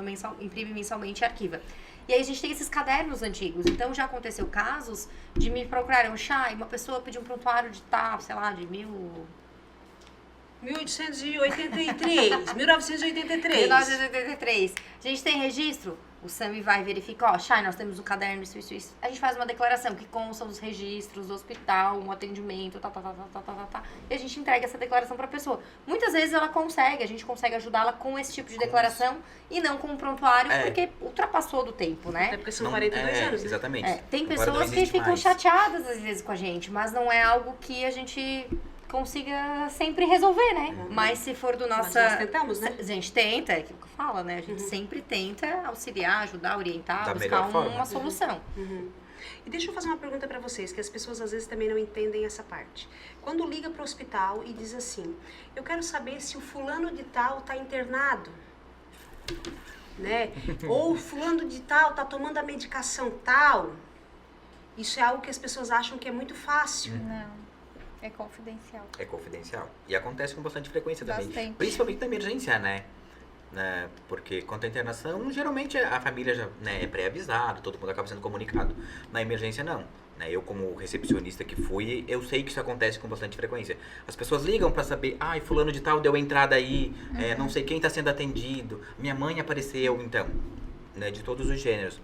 mensalmente e arquiva. E aí a gente tem esses cadernos antigos, então já aconteceu casos de me procurarem um chá e uma pessoa pediu um prontuário de tal, sei lá, de 1883, 1983. 1983. A gente tem registro? O SAMI vai verificar, ó, Chay, nós temos um caderno, isso. A gente faz uma declaração que constam os registros do hospital, um atendimento, tá. E a gente entrega essa declaração pra pessoa. Muitas vezes ela consegue, a gente consegue ajudá-la com esse tipo de declaração e não com um prontuário, porque ultrapassou do tempo, né? Até porque são Não- 42 anos. Né? Exatamente. Tem Agora pessoas não que existe ficam mais. chateadas às vezes com a gente, mas não é algo que a gente consiga sempre resolver, né? Mas se for do Mas nossa... nós tentamos, né? A gente tenta, é aquilo que eu falo, né? A gente sempre tenta auxiliar, ajudar, orientar, Da buscar melhor forma. uma solução. E deixa eu fazer uma pergunta pra vocês, que as pessoas às vezes também não entendem essa parte. Quando liga pro hospital e diz assim, eu quero saber se o fulano de tal tá internado, né? Ou fulano de tal tá tomando a medicação tal. Isso é algo que as pessoas acham que é muito fácil. Não. É confidencial. É confidencial. E acontece com bastante frequência também. Bastante. Principalmente na emergência, né? Porque quanto à internação, geralmente a família já é pré-avisada, todo mundo acaba sendo comunicado. Na emergência, não. Né? Eu, como recepcionista que fui, eu sei que isso acontece com bastante frequência. As pessoas ligam pra saber, ai, fulano de tal deu entrada aí, não sei quem tá sendo atendido, minha mãe apareceu, então, né, de todos os gêneros.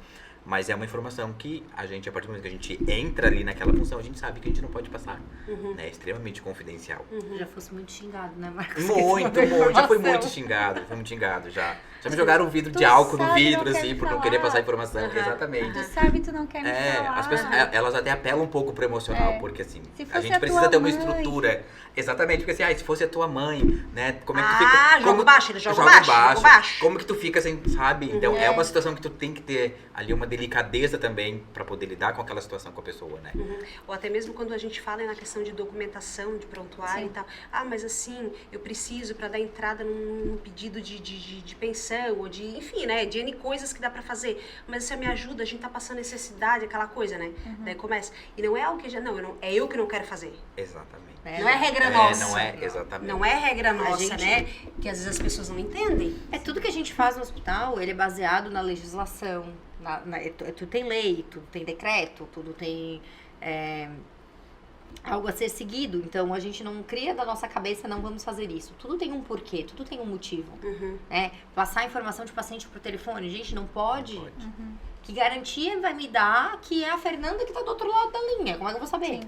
Mas é uma informação que a gente, a partir do momento que a gente entra ali naquela função, a gente sabe que a gente não pode passar. Né? É extremamente confidencial. Já fosse muito xingado, né, Marcos? Muito. Já fui muito Nossa, xingado, já. Já me jogaram um vidro de álcool no sabe, vidro, não quer assim, me por não falar. querer passar informação. Exatamente. Tu sabe, tu não quer me falar. As pessoas, elas até apelam um pouco pro emocional, porque assim, Se a fosse gente a precisa tua ter uma mãe. estrutura. Exatamente, porque assim, se fosse a tua mãe, né, como é que tu Ah, fica... joga como, baixo, ele joga baixo. Como que tu fica sem, sabe? Então, é uma situação que tu tem que ter ali uma delicadeza também pra poder lidar com aquela situação com a pessoa, né? Ou até mesmo quando a gente fala na questão de documentação, de prontuário e tal. Ah, mas assim, eu preciso para dar entrada num pedido de pensão, ou de, enfim, né? De N coisas que dá para fazer. Mas isso me ajuda, a gente tá passando necessidade, aquela coisa, né? Daí começa. E não é algo que já. Não, é eu que não quero fazer. Exatamente. Não é regra nossa. Não é, exatamente. Não é regra nossa, gente- né? Que às vezes as pessoas não entendem. Tudo que a gente faz no hospital, ele é baseado na legislação. Tudo tem lei, tudo tem decreto, tudo tem algo a ser seguido. Então, a gente não cria da nossa cabeça, não vamos fazer isso. Tudo tem um porquê, tudo tem um motivo. Né? Passar a informação de paciente pro telefone, gente, não pode. Que garantia vai me dar que é a Fernanda que tá do outro lado da linha? Como é que eu vou saber?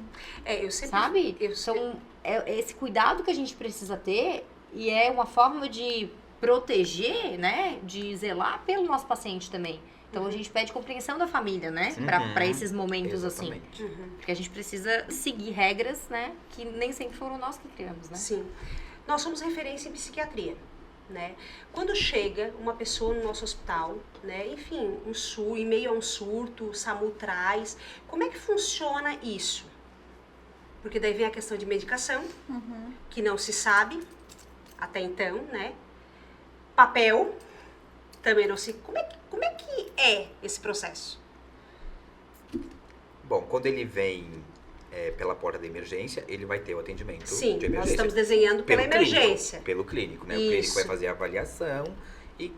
Eu sempre... Sabe? Eu Então, é esse cuidado que a gente precisa ter e é uma forma de proteger, né? De zelar pelo nosso paciente também. Então, a gente pede compreensão da família, né? Pra esses momentos Exatamente. assim. Porque a gente precisa seguir regras, né? Que nem sempre foram nós que criamos, né? Sim. Nós somos referência em psiquiatria, né? Quando chega uma pessoa no nosso hospital, né? Enfim, em meio a um surto, o SAMU traz. Como é que funciona isso? Porque daí vem a questão de medicação, que não se sabe até então, né? Papel, também não se... Como é que é esse processo? Bom, quando ele vem pela porta da emergência, ele vai ter o atendimento Sim, de emergência. nós estamos desenhando pela emergência. Pelo clínico, né? O Isso. clínico vai fazer a avaliação e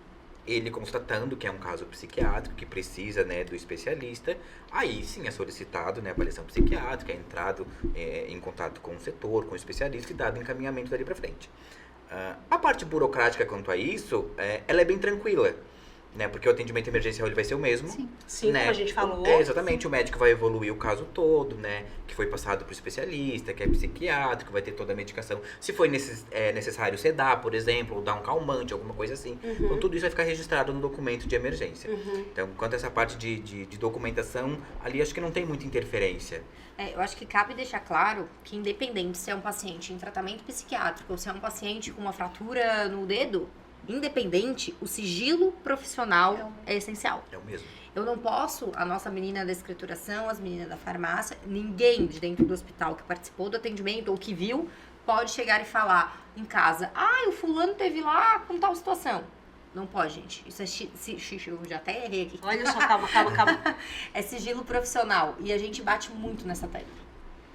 ele constatando que é um caso psiquiátrico, que precisa, né, do especialista, aí sim é solicitado, né, a avaliação psiquiátrica, é entrado em contato com o setor, com o especialista e dado encaminhamento dali pra frente. A parte burocrática quanto a isso, ela é bem tranquila. Né, porque o atendimento emergencial ele vai ser o mesmo. Sim, né? como a gente falou. Exatamente, o médico vai evoluir o caso todo, né? Que foi passado para o especialista, que é psiquiátrico, vai ter toda a medicação. Se for necessário sedar, por exemplo, ou dar um calmante, alguma coisa assim. Então tudo isso vai ficar registrado no documento de emergência. Então, quanto a essa parte de documentação, ali acho que não tem muita interferência. Eu acho que cabe deixar claro que independente se é um paciente em tratamento psiquiátrico ou se é um paciente com uma fratura no dedo, independente, o sigilo profissional é essencial. É o mesmo. Eu não posso, a nossa menina da escrituração, as meninas da farmácia, ninguém de dentro do hospital que participou do atendimento ou que viu, pode chegar e falar em casa, o fulano teve lá com tal situação. Não pode, gente. Isso é xixi, eu já até errei aqui. Olha só, calma. É sigilo profissional e a gente bate muito nessa tecla.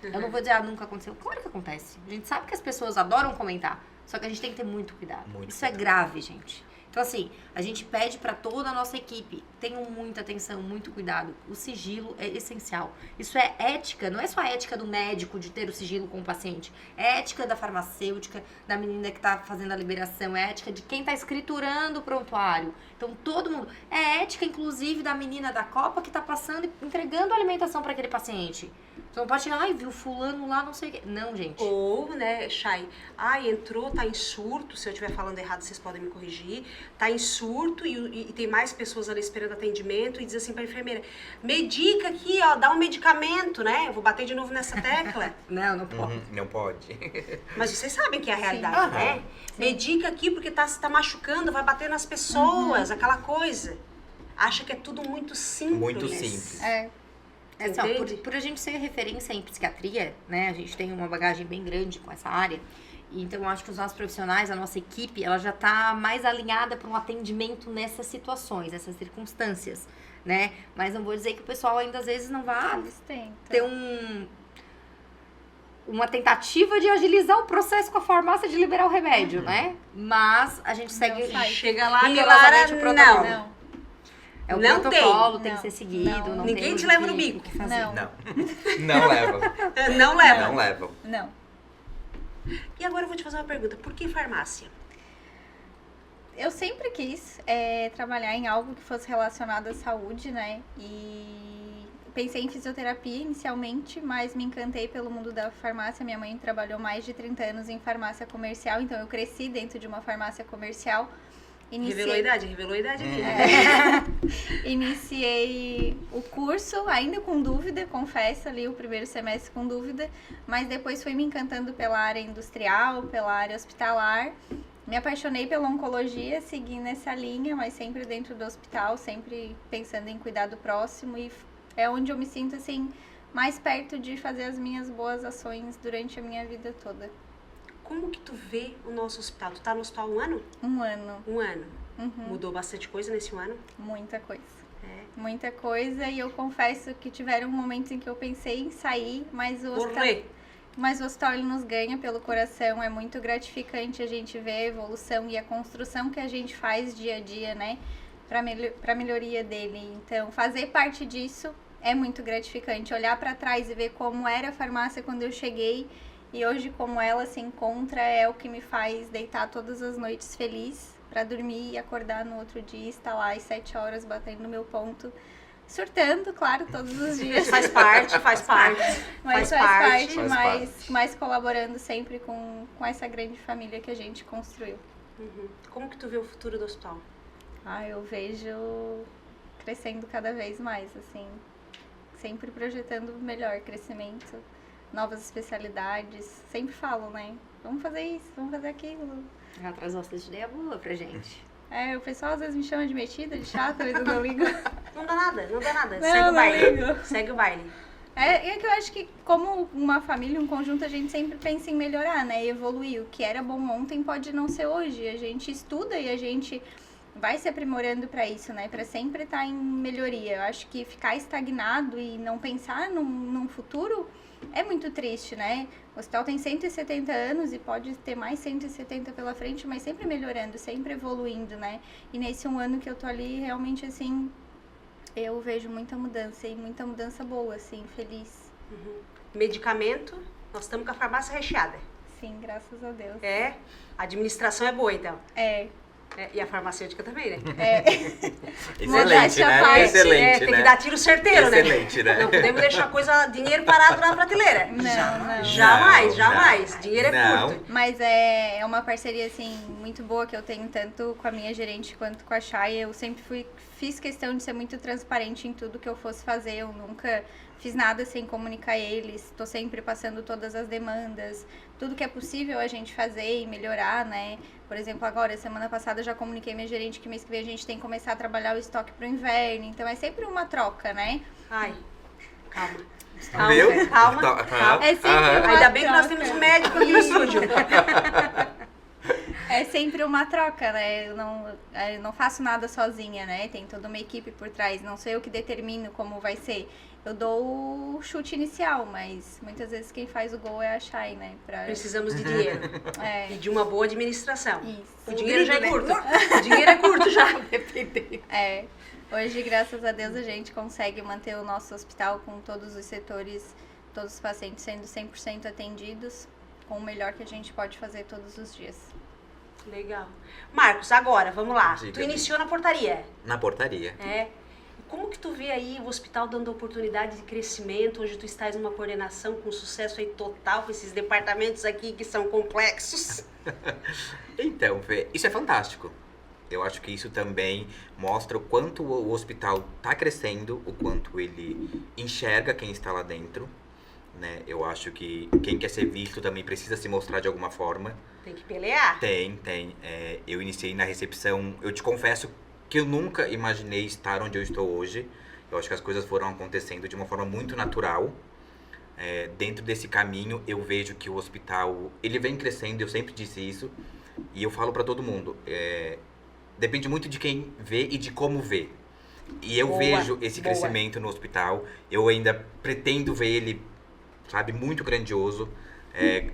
Eu não vou dizer, nunca aconteceu. Claro que acontece. A gente sabe que as pessoas adoram comentar. Só que a gente tem que ter muito cuidado. Isso é grave, gente. Então, assim, a gente pede para toda a nossa equipe, tenham muita atenção, muito cuidado. O sigilo é essencial. Isso é ética, não é só a ética do médico de ter o sigilo com o paciente. É ética da farmacêutica, da menina que tá fazendo a liberação, é ética de quem tá escriturando o prontuário. Então, todo mundo. É ética, inclusive, da menina da Copa que tá passando e entregando alimentação para aquele paciente. Você não pode chegar, viu fulano lá, não sei o quê. Não, gente. Ou, né, Chay, entrou, tá em surto, se eu estiver falando errado, vocês podem me corrigir, tá em surto e tem mais pessoas ali esperando atendimento e diz assim pra enfermeira, medica aqui, dá um medicamento, né? Eu vou bater de novo nessa tecla. Não pode. Não pode. Mas vocês sabem que é a realidade, né? Medica aqui porque tá machucando, vai bater nas pessoas, aquela coisa. Acha que é tudo muito simples. Muito simples. Assim, por a gente ser referência em psiquiatria, né, a gente tem uma bagagem bem grande com essa área, e então eu acho que os nossos profissionais, a nossa equipe, ela já está mais alinhada para um atendimento nessas situações, nessas circunstâncias, né, mas não vou dizer que o pessoal ainda às vezes não vai ter uma tentativa de agilizar o processo com a farmácia de liberar o remédio, né, mas a gente segue... Chega lá, rigorosamente o protocolo. não. É o Não protocolo, tem que ser seguido. Não Ninguém tem te o leva no o bico. que fazer. Não levam. Não leva. Não levam. Não. E agora eu vou te fazer uma pergunta. Por que farmácia? Eu sempre quis trabalhar em algo que fosse relacionado à saúde, né? E pensei em fisioterapia inicialmente, mas me encantei pelo mundo da farmácia. Minha mãe trabalhou mais de 30 anos em farmácia comercial, então eu cresci dentro de uma farmácia comercial. Revelou a idade aqui. Iniciei o curso, ainda com dúvida, confesso, ali o primeiro semestre com dúvida, mas depois fui me encantando pela área industrial, pela área hospitalar. Me apaixonei pela oncologia, segui nessa linha, mas sempre dentro do hospital, sempre pensando em cuidar do próximo, e é onde eu me sinto, assim, mais perto de fazer as minhas boas ações durante a minha vida toda. Como que tu vê o nosso hospital? Tu tá no hospital 1 ano? 1 ano. 1 ano. Mudou bastante coisa nesse 1 ano? Muita coisa. Muita coisa, e eu confesso que tiveram momentos em que eu pensei em sair, mas o hospital ele nos ganha pelo coração. É muito gratificante a gente ver a evolução e a construção que a gente faz dia a dia, né? Pra melhoria dele. Então, fazer parte disso é muito gratificante olhar para trás e ver como era a farmácia quando eu cheguei e hoje como ela se encontra é o que me faz deitar todas as noites feliz para dormir e acordar no outro dia, estar lá às 7 horas batendo no meu ponto, surtando, claro, todos os dias. Faz parte, faz parte. Mas faz parte, mas colaborando sempre com essa grande família que a gente construiu. Uhum. Como que tu vê o futuro do hospital? Eu vejo crescendo cada vez mais, assim, sempre projetando melhor crescimento, novas especialidades. Sempre falo, né? Vamos fazer isso, vamos fazer aquilo. Ela traz bastante ideia boa pra gente. O pessoal às vezes me chama de metida, de chata, mas eu não ligo. Não dá nada, não dá nada. Não, Segue o não baile. ligo. Segue o baile. É que eu acho que como uma família, um conjunto, a gente sempre pensa em melhorar, né? E evoluir. O que era bom ontem pode não ser hoje. A gente estuda e a gente vai se aprimorando para isso, né? Para sempre estar em melhoria. Eu acho que ficar estagnado e não pensar num futuro é muito triste, né? O hospital tem 170 anos e pode ter mais 170 pela frente, mas sempre melhorando, sempre evoluindo, né? E nesse 1 ano que eu tô ali, realmente, assim, eu vejo muita mudança e muita mudança boa, assim, feliz. Uhum. Medicamento, nós estamos com a farmácia recheada. Sim, graças a Deus. A administração é boa, então. E a farmacêutica também, né? Excelente, Modéstia à né? parte. Excelente, Tem né? que dar tiro certeiro, Excelente, né? Não podemos deixar dinheiro parado na prateleira. Não. Jamais, Não, jamais. não. Dinheiro é Não. curto. Mas é uma parceria, assim, muito boa que eu tenho tanto com a minha gerente quanto com a Chay. Eu sempre fiz questão de ser muito transparente em tudo que eu fosse fazer. Eu nunca fiz nada sem comunicar eles. Estou sempre passando todas as demandas. Tudo que é possível a gente fazer e melhorar, né? Por exemplo, agora, semana passada, eu já comuniquei minha gerente que mês que vem a gente tem que começar a trabalhar o estoque pro inverno. Então, é sempre uma troca, né? Ai, calma. Viu? Velho, calma. É sempre uma Ainda bem que nós troca. temos um médico aqui no estúdio. É sempre uma troca, né? Eu não faço nada sozinha, né? Tem toda uma equipe por trás. Não sou eu que determino como vai ser. Eu dou o chute inicial, mas muitas vezes quem faz o gol é a Chay, né? Precisamos de dinheiro. E de uma boa administração. Isso. O dinheiro já é né? curto. O dinheiro é curto já. Hoje, graças a Deus, a gente consegue manter o nosso hospital com todos os setores, todos os pacientes sendo 100% atendidos, com o melhor que a gente pode fazer todos os dias. Legal. Marcos, agora, vamos lá. Diga. Tu iniciou na portaria. Na portaria. Como que tu vê aí o hospital dando oportunidade de crescimento? Hoje tu estás numa coordenação com sucesso aí total, com esses departamentos aqui que são complexos. Então, Fê, isso é fantástico. Eu acho que isso também mostra o quanto o hospital está crescendo, o quanto ele enxerga quem está lá dentro, né? Eu acho que quem quer ser visto também precisa se mostrar de alguma forma. Tem que pelear. Tem. Eu iniciei na recepção, eu te confesso que eu nunca imaginei estar onde eu estou hoje. Eu acho que as coisas foram acontecendo de uma forma muito natural. Dentro desse caminho, eu vejo que o hospital, ele vem crescendo, eu sempre disse isso, e eu falo para todo mundo, depende muito de quem vê e de como vê. E eu vejo esse crescimento no hospital, eu ainda pretendo ver ele, sabe, muito grandioso,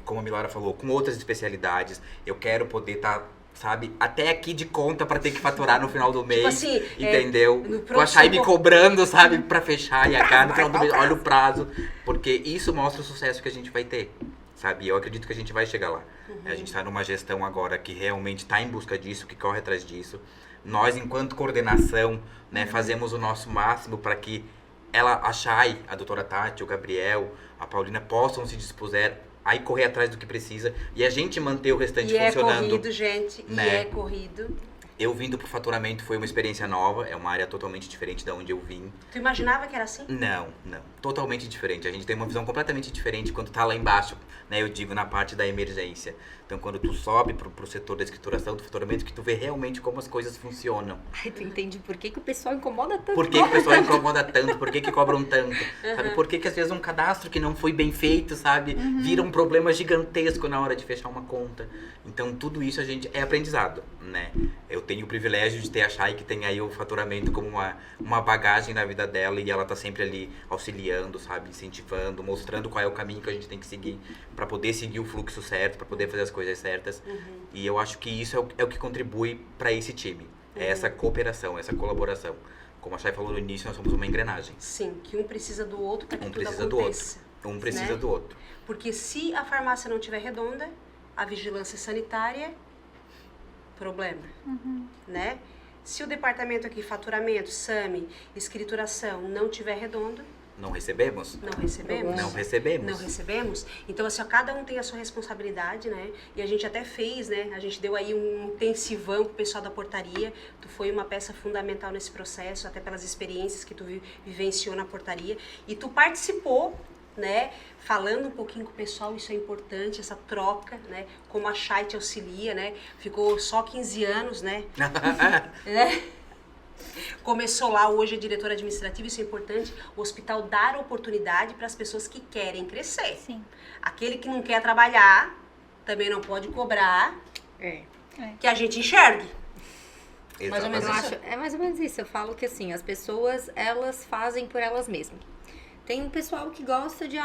como a Milora falou, com outras especialidades. Eu quero poder estar, sabe, até aqui de conta pra ter que faturar no final do mês, assim, entendeu? no Com a Chay me pronto-socorro. cobrando, sabe, pra fechar, e a cara no final do mês, olha o prazo, porque isso mostra o sucesso que a gente vai ter, sabe? Eu acredito que a gente vai chegar lá. A gente tá numa gestão agora que realmente tá em busca disso, que corre atrás disso. Nós, enquanto coordenação, né, fazemos o nosso máximo para que a Chay, a doutora Tati, o Gabriel, a Paulina possam se dispuser aí correr atrás do que precisa e a gente manter o restante funcionando. É corrido, gente. Né? E é corrido. Eu vindo pro faturamento foi uma experiência nova, é uma área totalmente diferente da onde eu vim. Tu imaginava que era assim? Não. Totalmente diferente. A gente tem uma visão completamente diferente quando tá lá embaixo, né? Eu digo na parte da emergência. Então, quando tu sobe pro setor da escrituração, do faturamento, que tu vê realmente como as coisas funcionam. Ai, tu entende por que o pessoal incomoda tanto? Por que o pessoal incomoda tanto? Por que cobram tanto? Sabe? Por que às vezes um cadastro que não foi bem feito, sabe? Vira um problema gigantesco na hora de fechar uma conta. Então, tudo isso a gente é aprendizado, né? Eu tenho o privilégio de ter a Chay que tem aí o faturamento como uma bagagem na vida dela e ela tá sempre ali auxiliando, sabe? Incentivando, mostrando qual é o caminho que a gente tem que seguir para poder seguir o fluxo certo, para poder fazer as coisas certas. E eu acho que isso é o que contribui para esse time. É essa cooperação, essa colaboração. Como a Chay falou no início, nós somos uma engrenagem. Sim, que um precisa do outro para que Um tudo precisa do outro. aconteça. Um precisa Né? do outro. Porque se a farmácia não estiver redonda, a vigilância sanitária, problema, né? Se o departamento aqui, faturamento, SAMI, escrituração, não estiver redondo, Não recebemos? não recebemos. Não recebemos. Não recebemos. Então, assim, ó, cada um tem a sua responsabilidade, né? E a gente até fez, né? A gente deu aí um intensivão pro pessoal da portaria. Tu foi uma peça fundamental nesse processo, até pelas experiências que tu vivenciou na portaria. E tu participou, né? Falando um pouquinho com o pessoal, isso é importante, essa troca, né? Como a Chay te auxilia, né? Ficou só 15 anos, né? Né? Começou lá, hoje é diretora administrativa, isso é importante. O hospital dar oportunidade para as pessoas que querem crescer. Sim. Aquele que não quer trabalhar, também não pode cobrar É. que a gente enxergue. Mais ou menos Eu Exatamente. acho, é mais ou menos isso. Eu falo que assim, as pessoas, elas fazem por elas mesmas. Tem um pessoal que gosta de,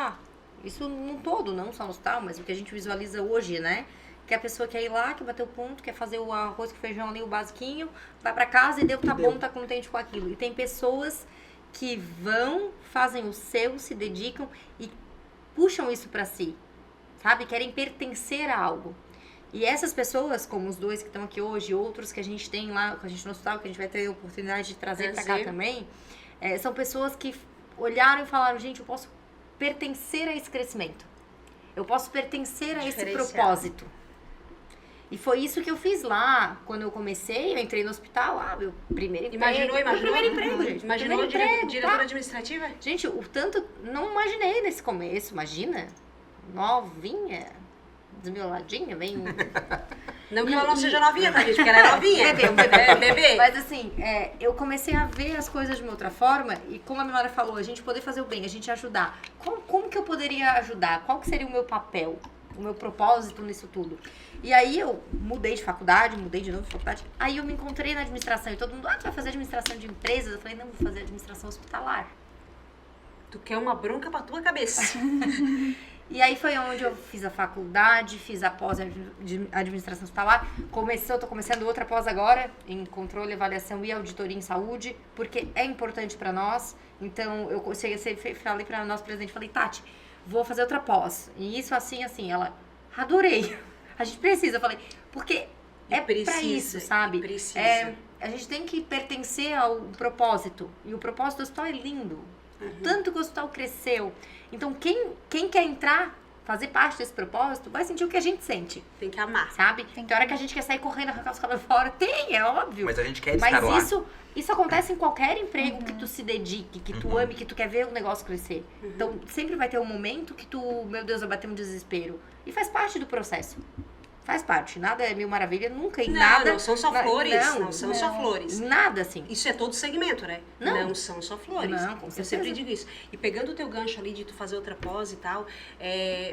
isso num todo, não só no hospital, mas o que a gente visualiza hoje, né? Que a pessoa quer ir lá, quer bater o ponto, quer fazer o arroz com feijão ali, o basiquinho, vai pra casa e tá bom, tá contente com aquilo. E tem pessoas que vão, fazem o seu, se dedicam e puxam isso pra si, sabe? Querem pertencer a algo. E essas pessoas, como os dois que estão aqui hoje, outros que a gente tem lá, com a gente no hospital, que a gente vai ter a oportunidade de trazer pra cá também, são pessoas que olharam e falaram, gente, eu posso pertencer a esse crescimento. Eu posso pertencer a esse Diferenciado. propósito. E foi isso que eu fiz lá. Quando eu comecei, eu entrei no hospital, meu primeiro emprego. Imaginou? Meu primeiro emprego, gente. Imaginou Meu primeiro emprego, diretora tá? administrativa? Gente, o tanto, não imaginei nesse começo, imagina. Novinha, desmioladinha, bem... Não que ela não seja novinha, tá, gente? Porque ela é novinha. Bebê, um bebê. É, bebê. Mas assim, eu comecei a ver as coisas de uma outra forma e como a Milora falou, a gente poder fazer o bem, a gente ajudar. Como que eu poderia ajudar? Qual que seria o meu papel? O meu propósito nisso tudo? E aí eu mudei de faculdade, mudei de novo de faculdade. Aí eu me encontrei na administração e todo mundo, tu vai fazer administração de empresas? Eu falei, não, vou fazer administração hospitalar. Tu quer uma bronca pra tua cabeça. E aí foi onde eu fiz a faculdade, fiz a pós de administração hospitalar. Tô começando outra pós agora, em controle, avaliação e auditoria em saúde, porque é importante para nós. Então, eu falei para nosso presidente, falei, Tati, vou fazer outra pós. E isso assim, ela, adorei. A gente precisa, eu falei, porque é pra isso, sabe? Precisa. A gente tem que pertencer ao propósito. E o propósito do hospital é lindo. Tanto que o hospital cresceu. Então, quem quer entrar, fazer parte desse propósito, vai sentir o que a gente sente, Tem que amar. sabe? Tem hora que a gente quer sair correndo, arrancar os cabelos fora. Tem, é óbvio. Mas a gente quer Mas estar lá. isso acontece em qualquer emprego que tu se dedique, que tu ame, que tu quer ver o negócio crescer. Então, sempre vai ter um momento que tu, meu Deus, vai bater um desespero. E faz parte do processo. Faz parte. Nada é mil maravilha, nunca em Não, nada. não são só flores. Não são só flores. Nada assim. Isso é todo segmento, né? Não. São só flores. Não, com Eu certeza. sempre digo isso. E pegando o teu gancho ali de tu fazer outra pós e tal,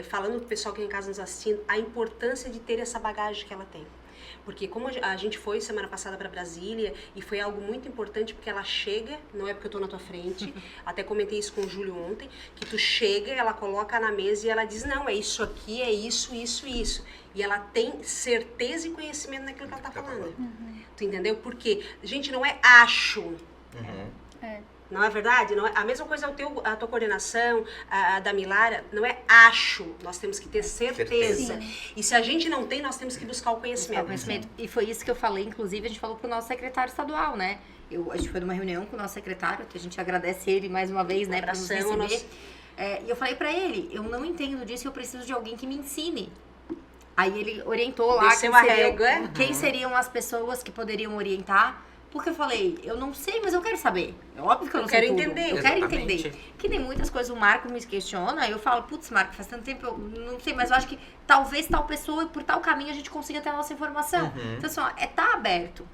falando pro pessoal que em casa nos assistindo, a importância de ter essa bagagem que ela tem. Porque como a gente foi semana passada para Brasília e foi algo muito importante porque ela chega, não é porque eu tô na tua frente, até comentei isso com o Júlio ontem, que tu chega, ela coloca na mesa e ela diz, não, é isso aqui, é isso, isso, isso. E ela tem certeza e conhecimento naquilo que ela tá falando. Tu entendeu? Porque, gente, não é acho. Não é verdade? Não é, a mesma coisa a tua coordenação, a da Milara, não é acho. Nós temos que ter certeza. E se a gente não tem, nós temos que buscar o conhecimento. E foi isso que eu falei, inclusive, a gente falou pro nosso secretário estadual, né? A gente foi numa reunião com o nosso secretário, que a gente agradece ele mais uma vez, né, por nos receber. E eu falei pra ele, eu não entendo disso, eu preciso de alguém que me ensine. Aí ele orientou lá quem seriam as pessoas que poderiam orientar. Porque eu falei, eu não sei, mas eu quero saber. É óbvio que eu não sei tudo. entender. Eu quero entender. Que nem muitas coisas o Marco me questiona, eu falo, putz, Marco, faz tanto tempo, eu não sei, mas eu acho que talvez tal pessoa, por tal caminho, a gente consiga ter a nossa informação. Então, assim, ó, tá aberto.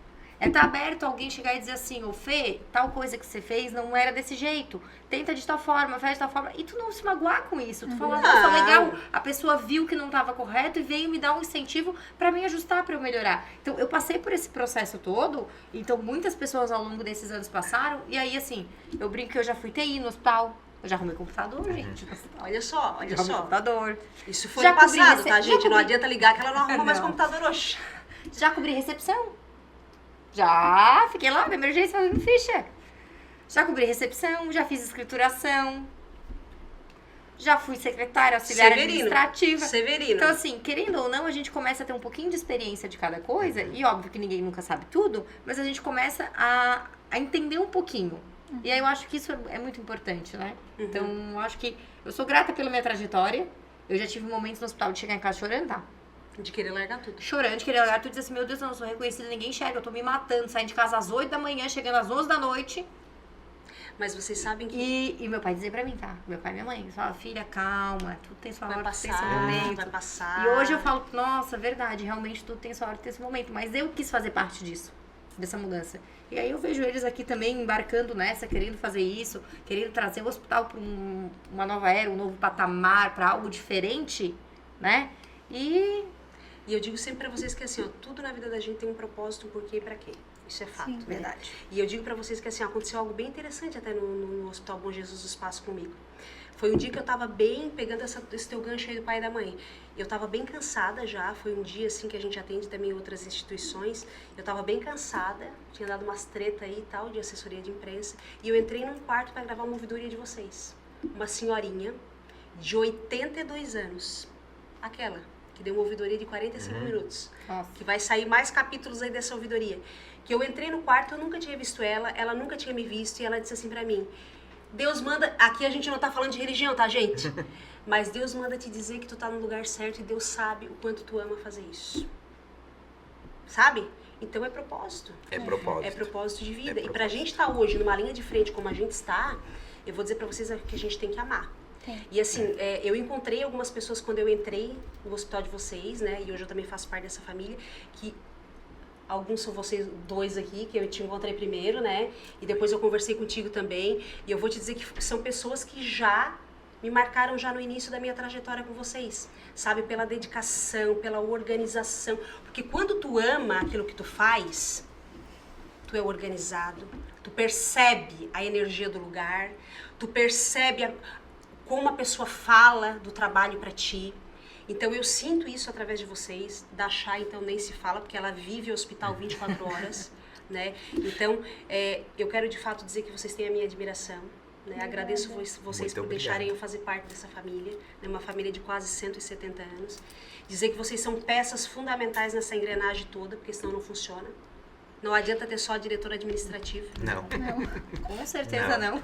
Tá aberto alguém chegar e dizer assim, ô Fê, tal coisa que você fez não era desse jeito. Tenta de tal forma, faz de tal forma. E tu não se magoar com isso. Tu fala, nossa, legal. A pessoa viu que não estava correto e veio me dar um incentivo pra me ajustar, pra eu melhorar. Então, eu passei por esse processo todo. Então, muitas pessoas ao longo desses anos passaram. E aí, assim, eu brinco que eu já fui TI no hospital. Eu já arrumei computador, gente. No hospital. Olha só, olha Já arrumei só. computador. Isso foi Já no passado, cobri tá, rece- gente? já Não cobri- adianta ligar que ela não arruma mais Não. computador hoje. Já cobri recepção. Já fiquei lá na emergência fazendo ficha. Já cobri recepção, já fiz escrituração, já fui secretária, auxiliar administrativa. Severino. Então, assim, querendo ou não, a gente começa a ter um pouquinho de experiência de cada coisa, e óbvio que ninguém nunca sabe tudo, mas a gente começa a entender um pouquinho. E aí eu acho que isso é muito importante, né? Então, eu acho que eu sou grata pela minha trajetória. Eu já tive momentos no hospital de chegar em casa chorando, tá? De querer largar tudo. Chorando, de querer largar tudo e dizer assim, meu Deus, eu não sou reconhecida, ninguém enxerga, eu tô me matando, saindo de casa às 8 da manhã, chegando às 11 da noite. Mas vocês sabem que E meu pai dizia pra mim, tá? Meu pai e minha mãe, eles falavam, filha, calma, tudo tem sua vai hora, tudo tem seu passar, momento. vai passar. E hoje eu falo, nossa, verdade, realmente tudo tem sua hora, tem seu momento. Mas eu quis fazer parte disso, dessa mudança. E aí eu vejo eles aqui também embarcando nessa, querendo fazer isso, querendo trazer o hospital pra uma nova era, um novo patamar, pra algo diferente, né? E eu digo sempre pra vocês que assim, ó, tudo na vida da gente tem um propósito, um porquê e pra quê. Isso é fato. Sim. Verdade. E eu digo pra vocês que assim, aconteceu algo bem interessante até no Hospital Bom Jesus do Espaço comigo. Foi um dia que eu tava bem, pegando esse teu gancho aí do pai e da mãe. Eu tava bem cansada já, foi um dia assim que a gente atende também em outras instituições. Eu tava bem cansada, tinha dado umas treta aí e tal, de assessoria de imprensa. E eu entrei num quarto pra gravar uma ouvidoria de vocês. Uma senhorinha de 82 anos. Aquela que deu uma ouvidoria de 45 minutos. Nossa. Que vai sair mais capítulos aí dessa ouvidoria. Que eu entrei no quarto, eu nunca tinha visto ela nunca tinha me visto, e ela disse assim pra mim, Deus manda, aqui a gente não tá falando de religião, tá, gente? Mas Deus manda te dizer que tu tá no lugar certo e Deus sabe o quanto tu ama fazer isso. Sabe? Então é propósito. É propósito. É propósito de vida. É E pra gente estar hoje numa linha de frente como a gente está, eu vou dizer pra vocês que a gente tem que amar. E assim, eu encontrei algumas pessoas quando eu entrei no hospital de vocês, né? E hoje eu também faço parte dessa família, que alguns são vocês dois aqui, que eu te encontrei primeiro, né? E depois eu conversei contigo também. E eu vou te dizer que são pessoas que já me marcaram já no início da minha trajetória com vocês. Sabe? Pela dedicação, pela organização. Porque quando tu ama aquilo que tu faz, tu é organizado, tu percebe a energia do lugar, tu percebe como a pessoa fala do trabalho pra ti. Então eu sinto isso através de vocês. Da Chay, então, nem se fala, porque ela vive o hospital 24 horas, né? Então, eu quero de fato dizer que vocês têm a minha admiração, né? Agradeço vocês por deixarem eu fazer parte dessa família, né? Uma família de quase 170 anos. Dizer que vocês são peças fundamentais nessa engrenagem toda, porque senão não funciona. Não adianta ter só a diretora administrativa. Não. Com certeza não.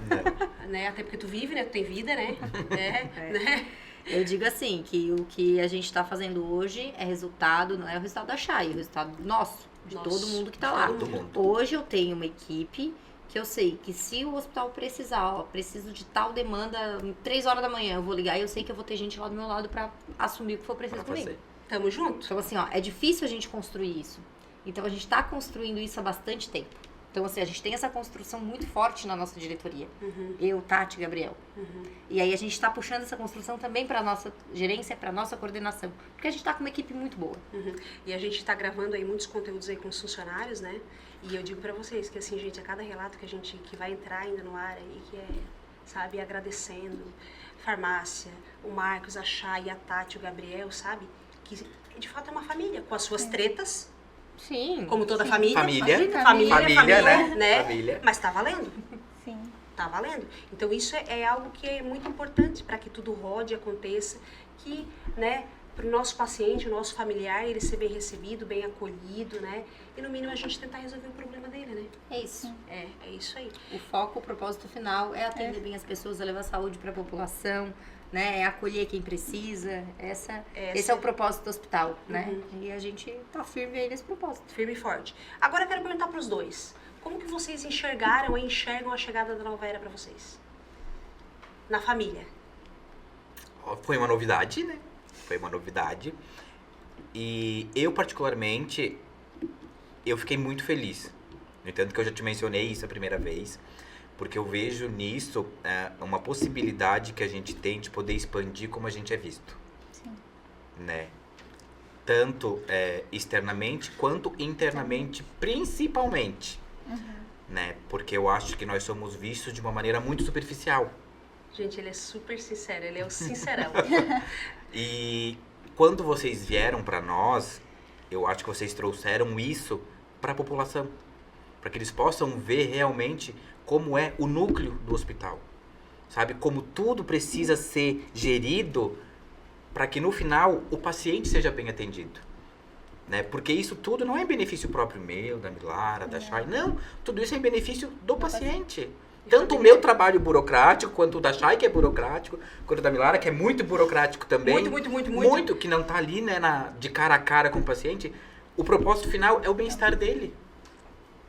Né? Até porque tu vive, né? Tu tem vida, né? Né? Eu digo assim, que o que a gente está fazendo hoje é resultado, não é o resultado da Chay, é o resultado nosso, de todo mundo que está lá. Todo mundo. Hoje eu tenho uma equipe que eu sei que se o hospital precisar, ó, preciso de tal demanda, 3 horas da manhã, eu vou ligar e eu sei que eu vou ter gente lá do meu lado para assumir o que for preciso Pra comigo. fazer. Tamo junto? Então assim, ó, é difícil a gente construir isso. Então a gente está construindo isso há bastante tempo. Então assim, a gente tem essa construção muito forte na nossa diretoria. Eu, Tati, Gabriel. E aí a gente está puxando essa construção também para nossa gerência, para nossa coordenação. Porque a gente está com uma equipe muito boa. E a gente está gravando aí muitos conteúdos aí com os funcionários, né? E eu digo para vocês que assim, gente, a cada relato que vai entrar ainda no ar aí, que é, sabe, agradecendo, farmácia, o Marcos, a Chay, a Tati, o Gabriel, sabe? Que de fato é uma família, com as suas tretas, Sim. como toda família. Família, Família, né? Família. Mas tá valendo. Sim. Tá valendo. Então isso é algo que é muito importante para que tudo rode, aconteça, que, né, para o nosso paciente, o nosso familiar, ele ser bem recebido, bem acolhido, né? E no mínimo a gente tentar resolver o problema dele, né? É isso. É isso aí. O foco, o propósito final é atender bem as pessoas, é levar saúde para a população, né? É acolher quem precisa. Esse é o propósito do hospital, né? E a gente tá firme aí nesse propósito. Firme e forte. Agora eu quero perguntar para os dois. Como que vocês enxergaram e enxergam a chegada da nova era para vocês? Na família. Foi uma novidade, né? Foi uma novidade. E eu, particularmente, eu fiquei muito feliz. No entanto que eu já te mencionei isso a primeira vez. Porque eu vejo nisso uma possibilidade que a gente tem de poder expandir como a gente é visto. Sim. Né? Tanto externamente quanto internamente, principalmente. Né? Porque eu acho que nós somos vistos de uma maneira muito superficial. Gente, ele é super sincero, ele é o sincerão. E quando vocês vieram para nós, eu acho que vocês trouxeram isso para a população. para que eles possam ver realmente como é o núcleo do hospital, sabe? Como tudo precisa ser gerido para que no final o paciente seja bem atendido, né? Porque isso tudo não é em benefício próprio meu, da Milara, da Chay, não. Tudo isso é em benefício do paciente. Tanto o meu trabalho burocrático, quanto o da Chay, que é burocrático, quanto o da Milara, que é muito burocrático também. Muito. Muito, que não tá ali, né, de cara a cara com o paciente. O propósito final é o bem-estar dele.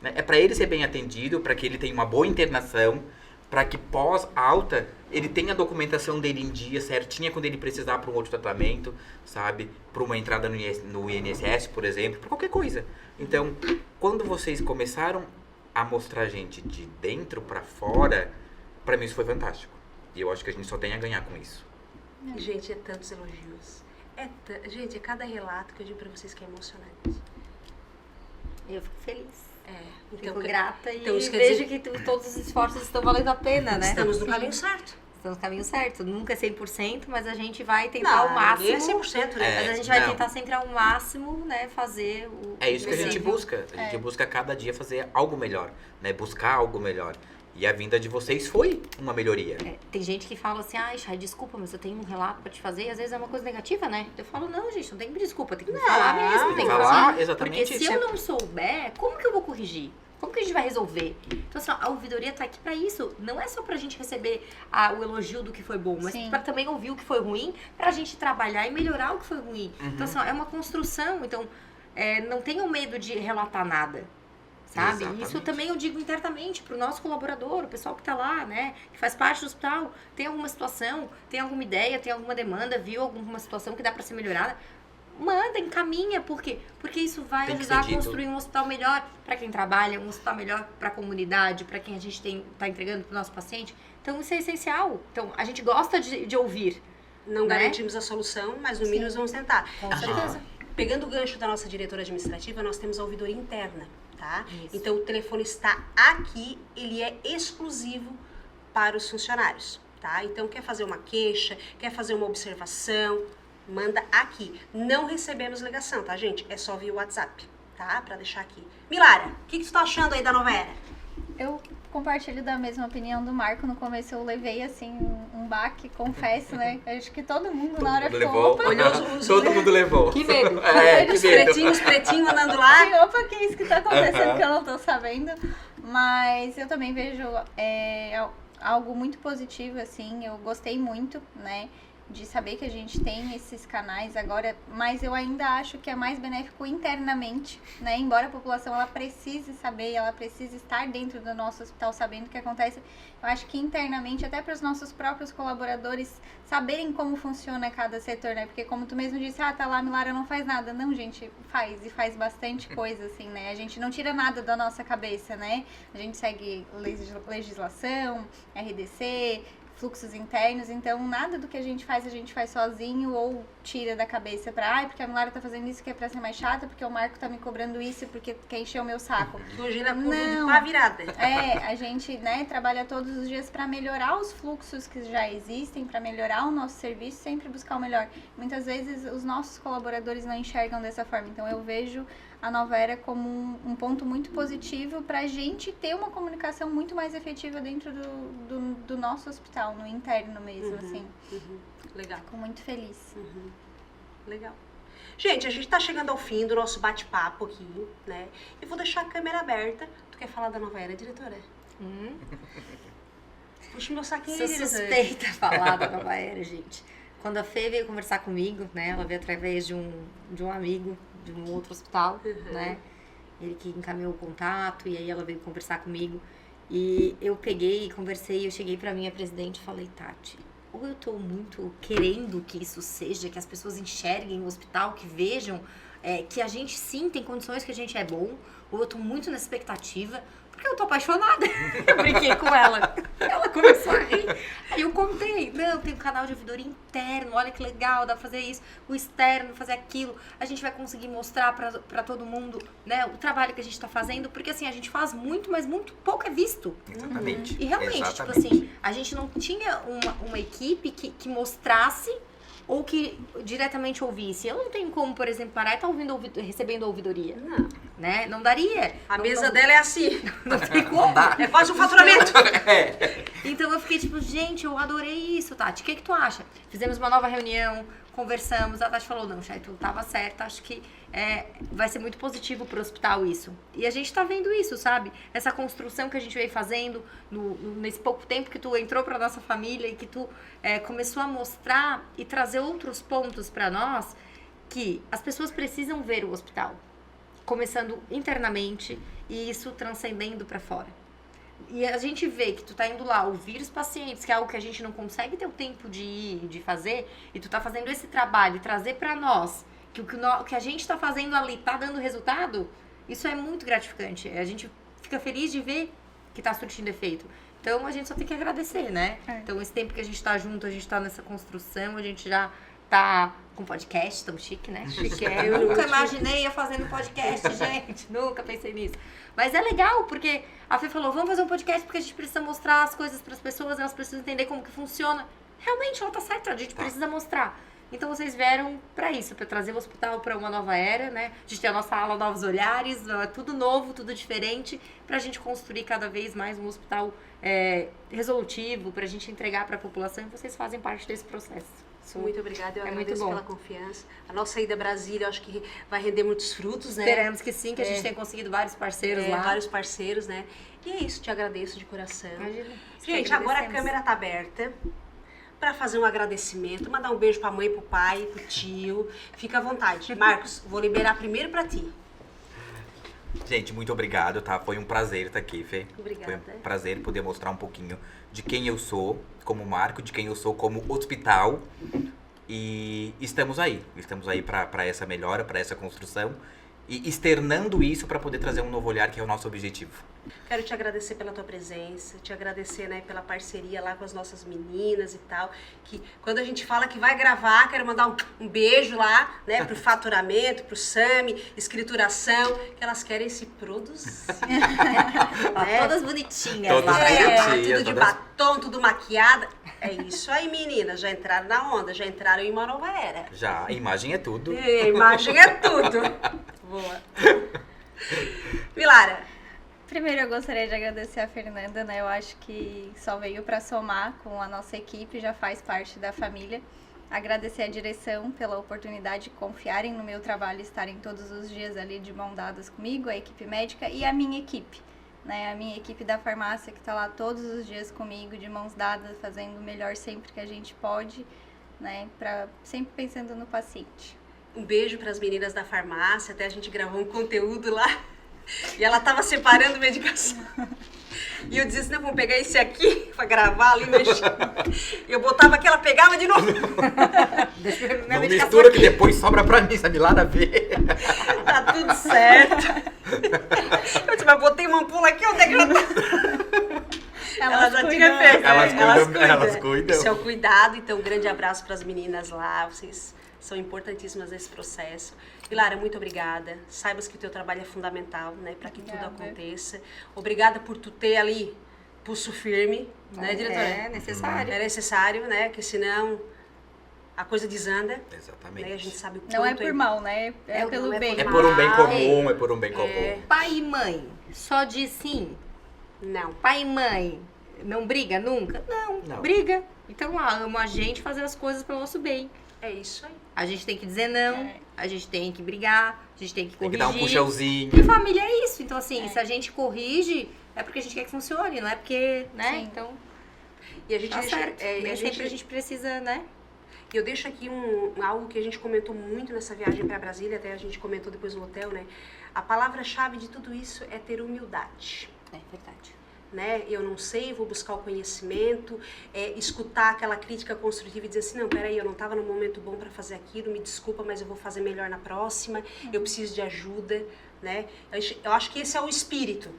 Né? É para ele ser bem atendido, para que ele tenha uma boa internação, para que pós-alta ele tenha a documentação dele em dia, certinha, quando ele precisar para um outro tratamento, sabe? Para uma entrada no INSS, por exemplo, para qualquer coisa. Então, quando vocês começaram a mostrar a gente de dentro para fora, para mim isso foi fantástico. E eu acho que a gente só tem a ganhar com isso. Gente, é tantos elogios. Gente, é cada relato que eu digo para vocês que é emocionante. Eu fico feliz. Então, Fico grata e então isso quer vejo dizer- que todos os esforços estão valendo a pena, né? Estamos no caminho certo. Estamos no caminho certo. Nunca é 100%, mas a gente vai tentar ao ninguém máximo. é 100%, né? Mas a gente vai Não. tentar sempre ao máximo, né, fazer o É isso que a gente possível. busca. A gente busca cada dia fazer algo melhor, né? Buscar algo melhor. E a vinda de vocês foi uma melhoria. Tem gente que fala assim, ai, Chay, desculpa, mas eu tenho um relato pra te fazer, e às vezes é uma coisa negativa, né? Eu falo, não, gente, não tem que me desculpa, tem que me falar mesmo, tem que falar fazer. exatamente Porque se isso. eu não souber, como que eu vou corrigir? Como que a gente vai resolver? Então, assim, a ouvidoria tá aqui pra isso. Não é só pra gente receber o elogio do que foi bom, mas Sim. pra também ouvir o que foi ruim, pra gente trabalhar e melhorar o que foi ruim. Uhum. Então, assim, é uma construção. Então, não tenham medo de relatar nada. Sabe? Exatamente. Isso também eu digo internamente pro nosso colaborador, o pessoal que tá lá, né? Que faz parte do hospital. Tem alguma situação, tem alguma ideia, tem alguma demanda, viu alguma situação que dá pra ser melhorada? Manda, encaminha, por quê? Porque isso vai Tem que ajudar a ser dito. construir um hospital melhor pra quem trabalha, um hospital melhor pra comunidade, pra quem a gente tá entregando pro nosso paciente. Então isso é essencial. Então a gente gosta de ouvir. Não né? garantimos a solução, mas no mínimo vamos tentar. Com certeza. Pegando o gancho da nossa diretora administrativa, nós temos a ouvidoria interna, tá? Isso. Então o telefone está aqui, ele é exclusivo para os funcionários, tá? Então quer fazer uma queixa, quer fazer uma observação, manda aqui. Não recebemos ligação, tá, gente? É só via WhatsApp, tá? Pra deixar aqui. Milara, o que tu tá achando aí da nova era? Eu compartilho da mesma opinião do Marco. No começo eu levei, assim, um baque, confesso, né? Acho que todo mundo na hora Todo mundo ficou, levou. opa, Olhou os- Todo mundo levou. Que medo. Que Os medo. pretinhos andando lá. opa, que é isso que tá acontecendo que eu não tô sabendo. Mas eu também vejo algo muito positivo, assim. Eu gostei muito, né? De saber que a gente tem esses canais agora, mas eu ainda acho que é mais benéfico internamente, né? Embora a população ela precise saber, ela precise estar dentro do nosso hospital sabendo o que acontece, eu acho que internamente, até para os nossos próprios colaboradores saberem como funciona cada setor, né? Porque como tu mesmo disse, tá lá, a Milara não faz nada. Não, gente, faz, e faz bastante coisa, assim, né? A gente não tira nada da nossa cabeça, né? A gente segue legislação, RDC, fluxos internos, então nada do que a gente faz sozinho ou tira da cabeça pra, porque a Milara tá fazendo isso que é pra ser mais chata, porque o Marco tá me cobrando isso, porque quer encher o meu saco. Fugindo Não. pra virada. A gente, né, trabalha todos os dias pra melhorar os fluxos que já existem, pra melhorar o nosso serviço, sempre buscar o melhor. Muitas vezes os nossos colaboradores não enxergam dessa forma, então eu vejo a nova era como um ponto muito positivo pra gente ter uma comunicação muito mais efetiva dentro do nosso hospital, no interno mesmo, assim. Legal. Fico muito feliz. Legal. Gente, a gente tá chegando ao fim do nosso bate-papo aqui, né? E vou deixar a câmera aberta. Tu quer falar da nova era, diretora? Puxa o meu saquinho, Sou diretora. suspeita a falar da nova era, gente. Quando a Fê veio conversar comigo, né? Ela veio através de um amigo de um outro hospital, né? Ele que encaminhou o contato e aí ela veio conversar comigo. E eu peguei e conversei, eu cheguei pra minha presidente e falei, Tati, ou eu tô muito querendo que isso seja, que as pessoas enxerguem o hospital, que vejam que a gente sim tem condições, que a gente é bom, ou eu tô muito na expectativa, porque eu tô apaixonada. Eu brinquei com ela. Ela começou a rir. Aí eu contei, não, tem um canal de ouvidoria interno, olha que legal, dá pra fazer isso, o externo, fazer aquilo. A gente vai conseguir mostrar pra todo mundo, né, o trabalho que a gente tá fazendo, porque assim, a gente faz muito, mas muito pouco é visto. Exatamente. E realmente, Exatamente. tipo assim, a gente não tinha uma equipe que mostrasse ou que diretamente ouvisse. Eu não tenho como, por exemplo, parar e estar recebendo a ouvidoria. Não. Né? Não daria. A Não- mesa não- dela é assim. Não tem como. É quase um faturamento. Então eu fiquei tipo, gente, eu adorei isso, Tati. O que tu acha? Fizemos uma nova reunião, conversamos. A Tati falou, não, Chay, tu tava certa. Acho que vai ser muito positivo pro hospital isso. E a gente tá vendo isso, sabe? Essa construção que a gente veio fazendo nesse pouco tempo que tu entrou pra nossa família e que tu começou a mostrar e trazer outros pontos pra nós, que as pessoas precisam ver o hospital. Começando internamente e isso transcendendo pra fora. E a gente vê que tu tá indo lá ouvir os pacientes, que é algo que a gente não consegue ter o tempo de ir, de fazer, e tu tá fazendo esse trabalho e trazer pra nós que o que a gente tá fazendo ali tá dando resultado, isso é muito gratificante. A gente fica feliz de ver que tá surtindo efeito. Então a gente só tem que agradecer, né? Então esse tempo que a gente tá junto, a gente tá nessa construção, a gente já tá com podcast, tão chique, né? Chique. Eu nunca imaginei eu fazendo podcast, gente. Nunca pensei nisso. Mas é legal, porque a Fê falou, vamos fazer um podcast porque a gente precisa mostrar as coisas pras pessoas, elas precisam entender como que funciona. Realmente, ela tá certa, a gente precisa mostrar. Então vocês vieram pra isso, pra trazer o hospital pra uma nova era, né? A gente tem a nossa ala Novos Olhares, tudo novo, tudo diferente, pra gente construir cada vez mais um hospital resolutivo, pra gente entregar pra população, e vocês fazem parte desse processo. Muito obrigada, eu É muito agradeço bom. pela confiança. A nossa ida a Brasília, eu acho que vai render muitos frutos, né? Esperamos que sim, que a gente tenha conseguido vários parceiros lá. Vários parceiros, né? E é isso, te agradeço de coração. Imagina. Gente, agora a Agradecemos. câmera tá aberta para fazer um agradecimento, mandar um beijo pra mãe, pro pai, pro tio. Fica à vontade. Marcos, vou liberar primeiro pra ti. Gente, muito obrigado, tá? Foi um prazer estar aqui, Fê. Obrigada. Foi um prazer poder mostrar um pouquinho de quem eu sou como Marco, de quem eu sou como hospital. E estamos aí para essa melhora, para essa construção e externando isso para poder trazer um novo olhar, que é o nosso objetivo. Quero te agradecer pela tua presença, te agradecer, né, pela parceria lá com as nossas meninas e tal, que quando a gente fala que vai gravar, quero mandar um beijo lá, né, pro faturamento, pro SAMI, escrituração, que elas querem se produzir. Ó, todas bonitinhas Todas lá. bonitinhas. Tudo de todas- batom, tudo maquiada. É isso aí, meninas, já entraram na onda, já entraram em uma nova era. Já, a imagem é tudo. A imagem é tudo. Boa. Milara, Primeiro eu gostaria de agradecer a Fernanda, né? Eu acho que só veio para somar com a nossa equipe, já faz parte da família. Agradecer a direção pela oportunidade de confiarem no meu trabalho e estarem todos os dias ali de mão dadas comigo, a equipe médica e a minha equipe, né? A minha equipe da farmácia que está lá todos os dias comigo, de mãos dadas, fazendo o melhor sempre que a gente pode, né? Sempre pensando no paciente. um beijo para as meninas da farmácia, até a gente gravou um conteúdo lá. E ela tava separando medicação. E eu dizia assim, não, vamos pegar esse aqui pra gravar ali, mexer. Eu botava aquela, pegava de novo. Deixa eu ver minha Não medicação mistura que aqui. depois sobra pra mim, sabe? Nada a ver. Tá tudo certo. Eu disse, mas botei uma ampula aqui, onde é que ela tá? Ela já tinha feito. Elas cuidam. Isso é o cuidado, então um grande abraço para as meninas lá, vocês são importantíssimas nesse processo. Milara, muito obrigada. Saibas que o teu trabalho é fundamental, né, para que tudo Obrigada. aconteça. Obrigada por tu ter ali pulso firme, né, diretora? É necessário. É necessário, né, que senão a coisa desanda, né, a Exatamente. gente sabe o quanto Não é por mal, né? É Não pelo é bem. É por um bem Ah, comum, é por um bem comum. Pai e mãe só diz sim. Não. Pai e mãe não briga nunca? Não, Não. briga. Então ama a gente fazer as coisas pelo nosso bem. É isso aí. A gente tem que dizer não, É. a gente tem que brigar, a gente tem que Tem que corrigir. dar um puxãozinho. E família é isso. Então, assim, se a gente corrige, é porque a gente quer que funcione, não é porque, né? Sim. Então, E a gente tá deixa, certo. e Nem a sempre gente a gente precisa, né? E eu deixo aqui algo que a gente comentou muito nessa viagem para Brasília, até a gente comentou depois no hotel, né? A palavra-chave de tudo isso é ter humildade, É verdade. né? Eu não sei, vou buscar o conhecimento, escutar aquela crítica construtiva e dizer assim, não, peraí, eu não estava no momento bom para fazer aquilo, me desculpa, mas eu vou fazer melhor na próxima, eu preciso de ajuda, né? Eu acho que esse é o espírito,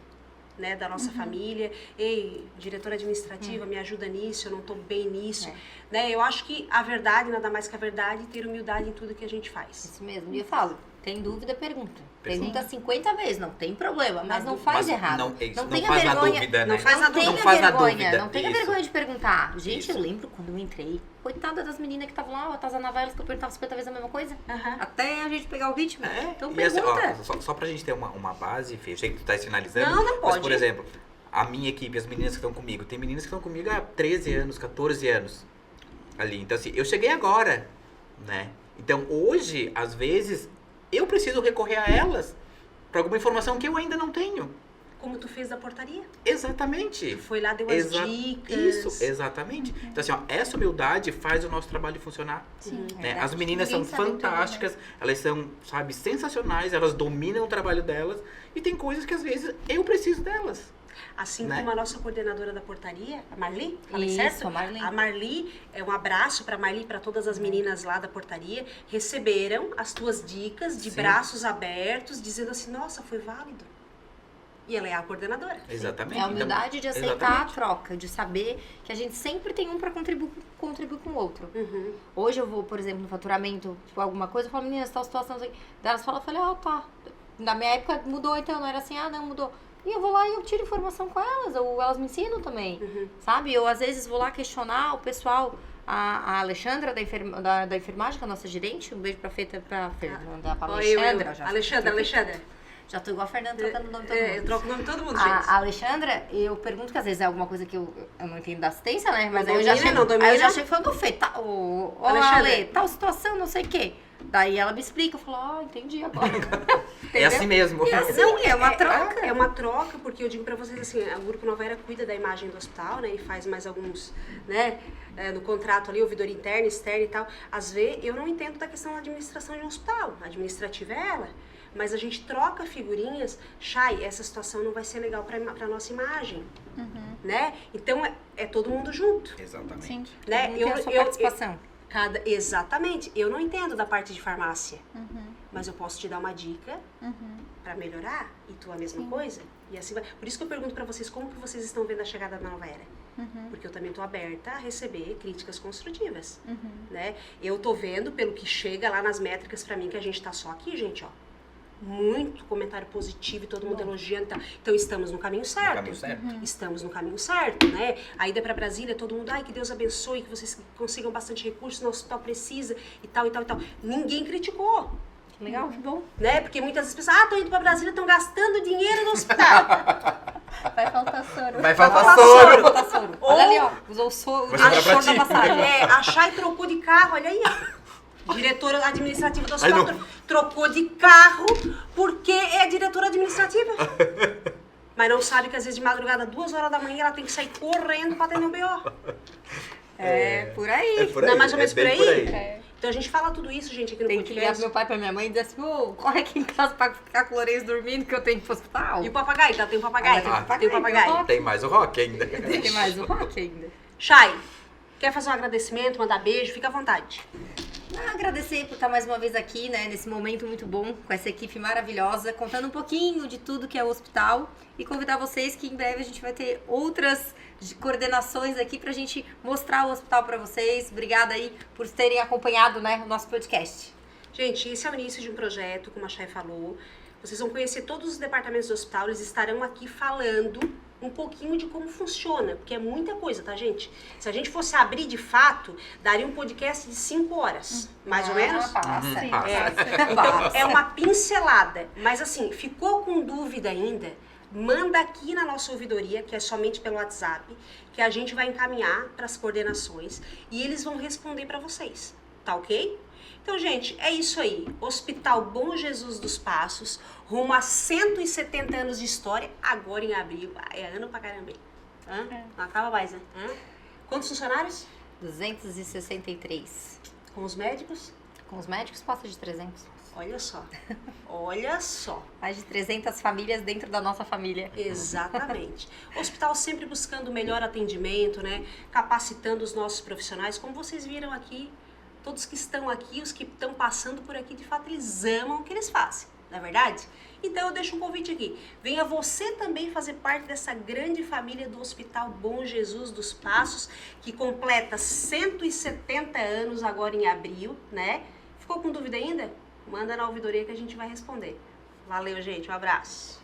né, da nossa família. Ei, diretora administrativa, me ajuda nisso, eu não estou bem nisso, né? Eu acho que a verdade, nada mais que a verdade, ter humildade em tudo que a gente faz. Isso mesmo. E eu falo, Tem dúvida, pergunta. Pergunta. Pergunta 50 vezes, não tem problema, mas não dúvida. faz Mas errado. não- isso Não não tenha faz na vergonha. dúvida, né? Não faz na Não tenha Não faz na vergonha, dúvida, não tenha isso. vergonha de perguntar. Gente, Isso. eu lembro quando eu entrei, coitada das meninas que estavam lá, atazanava elas, que eu perguntava 50 vezes a mesma coisa. Aham. Até a gente pegar o ritmo. Então E assim, pergunta. só pra gente ter uma base, Fê, eu sei que tu tá finalizando. Não, não Mas, pode. por exemplo, a minha equipe, as meninas que estão comigo, tem meninas que estão comigo há 13 anos, 14 anos ali. Então, assim, eu cheguei agora, né? Então, hoje, às vezes, eu preciso recorrer a elas pra alguma informação que eu ainda não tenho. Como tu fez da portaria. Exatamente. Tu foi lá, deu as dicas. Isso, exatamente. Então, assim, ó, essa humildade faz o nosso trabalho funcionar. Sim. Né? Verdade. As meninas Ninguém são sabe tudo, fantásticas, elas são, sabe, sensacionais, elas dominam o trabalho delas e tem coisas que às vezes eu preciso delas. Assim Né? como a nossa coordenadora da portaria, a Marli, falei Isso, certo? a Marli. A Marli, um abraço pra Marli e pra todas as meninas lá da portaria, receberam as tuas dicas de Sim. braços abertos, dizendo assim, nossa, foi válido. E ela é a coordenadora. Exatamente. É a humildade de aceitar exatamente. a troca, de saber que a gente sempre tem um pra contribuir com o outro. Uhum. Hoje eu vou, por exemplo, no faturamento, tipo, alguma coisa, eu falo, meninas, tal situação, não sei o quê. Daí elas falam, eu falei, tá. Na minha época mudou, então, não era assim, não, mudou. E eu vou lá e eu tiro informação com elas, ou elas me ensinam também, sabe? Eu, às vezes, vou lá questionar o pessoal, a Alexandra da enfermagem, que é a nossa gerente, um beijo pra Fernanda, pra Ó, Alexandra. Alexandra. Já tô igual a Fernanda trocando o nome de todo Eu mundo. troco o nome de todo mundo, gente. A Alexandra, eu pergunto que às vezes é alguma coisa que eu não entendo da assistência, né? Mas Não aí eu já domina, chego, não domina. aí eu já chego falando, Fê, ô Alexandra. Ale, tal situação, não sei o quê. Daí ela me explica, eu falo, entendi agora. É assim mesmo. E assim, é uma troca. É uma troca, porque eu digo pra vocês assim, o Grupo Nova Era cuida da imagem do hospital, né, e faz mais alguns, né, no contrato ali, ouvidoria interna, externa e tal. Às vezes, eu não entendo da questão da administração de um hospital, a administrativa é ela, mas a gente troca figurinhas, Chay, essa situação não vai ser legal pra nossa imagem, né? Então, é todo mundo junto, Exatamente. Sim. né? Tem a sua participação. Exatamente, eu não entendo da parte de farmácia, mas eu posso te dar uma dica pra melhorar, e tu a mesma coisa, e assim vai. Por isso que eu pergunto pra vocês como que vocês estão vendo a chegada da Nova Era, porque eu também tô aberta a receber críticas construtivas, né? Eu tô vendo pelo que chega lá nas métricas pra mim que a gente tá só aqui, gente, ó, muito comentário positivo e todo mundo elogiando e tal. Então estamos no caminho certo. No caminho certo. Estamos no caminho certo, né? A ida para Brasília, todo mundo, que Deus abençoe, que vocês consigam bastante recursos, nosso hospital precisa e tal, e tal, e tal. Ninguém criticou, Legal, que bom. né? Porque muitas vezes pessoas, estão indo para Brasília, estão gastando dinheiro no hospital. Vai faltar soro. Vai faltar faltar soro. soro. Tá soro. Olha ali, ó, usou o soro Vou sobrar pra da ti. passagem. A Chay trocou de carro, olha aí, ó. Diretora administrativa do hospital Ai, não. trocou de carro porque é diretora administrativa. Mas não sabe que às vezes de madrugada, 2 horas da manhã, ela tem que sair correndo para atender um BO. É, por aí. É por Não é aí, mais ou menos bem por aí? É. Então a gente fala tudo isso, gente, aqui no Tem que ligar pro podcast. meu pai, pra minha mãe e dizer assim, corre aqui em casa pra ficar com o Lourenço dormindo que eu tenho que ir pro hospital. E o papagaio, tá? Tem o papagaio? Ah, Tem o papagaio. Tem mais o rock ainda. Tem mais um rock ainda. Chay, quer fazer um agradecimento, mandar beijo? Fica à vontade. Agradecer por estar mais uma vez aqui, né, nesse momento muito bom, com essa equipe maravilhosa, contando um pouquinho de tudo que é o hospital e convidar vocês que em breve a gente vai ter outras coordenações aqui pra gente mostrar o hospital pra vocês. Obrigada aí por terem acompanhado, né, o nosso podcast. Gente, esse é o início de um projeto, como a Chay falou. Vocês vão conhecer todos os departamentos do hospital, eles estarão aqui falando um pouquinho de como funciona, porque é muita coisa, tá, gente? Se a gente fosse abrir de fato, daria um podcast de 5 horas, mais ou menos. Passa. Sim, passa. Então, é uma pincelada. Mas assim, ficou com dúvida ainda? Manda aqui na nossa ouvidoria, que é somente pelo WhatsApp, que a gente vai encaminhar para as coordenações e eles vão responder para vocês, tá ok? Então, gente, é isso aí. Hospital Bom Jesus dos Passos, rumo a 170 anos de história, agora em abril. É ano pra caramba. Hã? Não acaba mais, né? Hã? Quantos funcionários? 263. Com os médicos? Com os médicos passa de 300. Olha só. Olha só. Mais de 300 famílias dentro da nossa família. Exatamente. O hospital sempre buscando o melhor atendimento, né? Capacitando os nossos profissionais. Como vocês viram aqui, todos que estão aqui, os que estão passando por aqui, de fato, eles amam o que eles fazem, não é verdade? Então eu deixo um convite aqui. Venha você também fazer parte dessa grande família do Hospital Bom Jesus dos Passos, que completa 170 anos agora em abril, né? Ficou com dúvida ainda? manda na ouvidoria que a gente vai responder. Valeu, gente. Um abraço.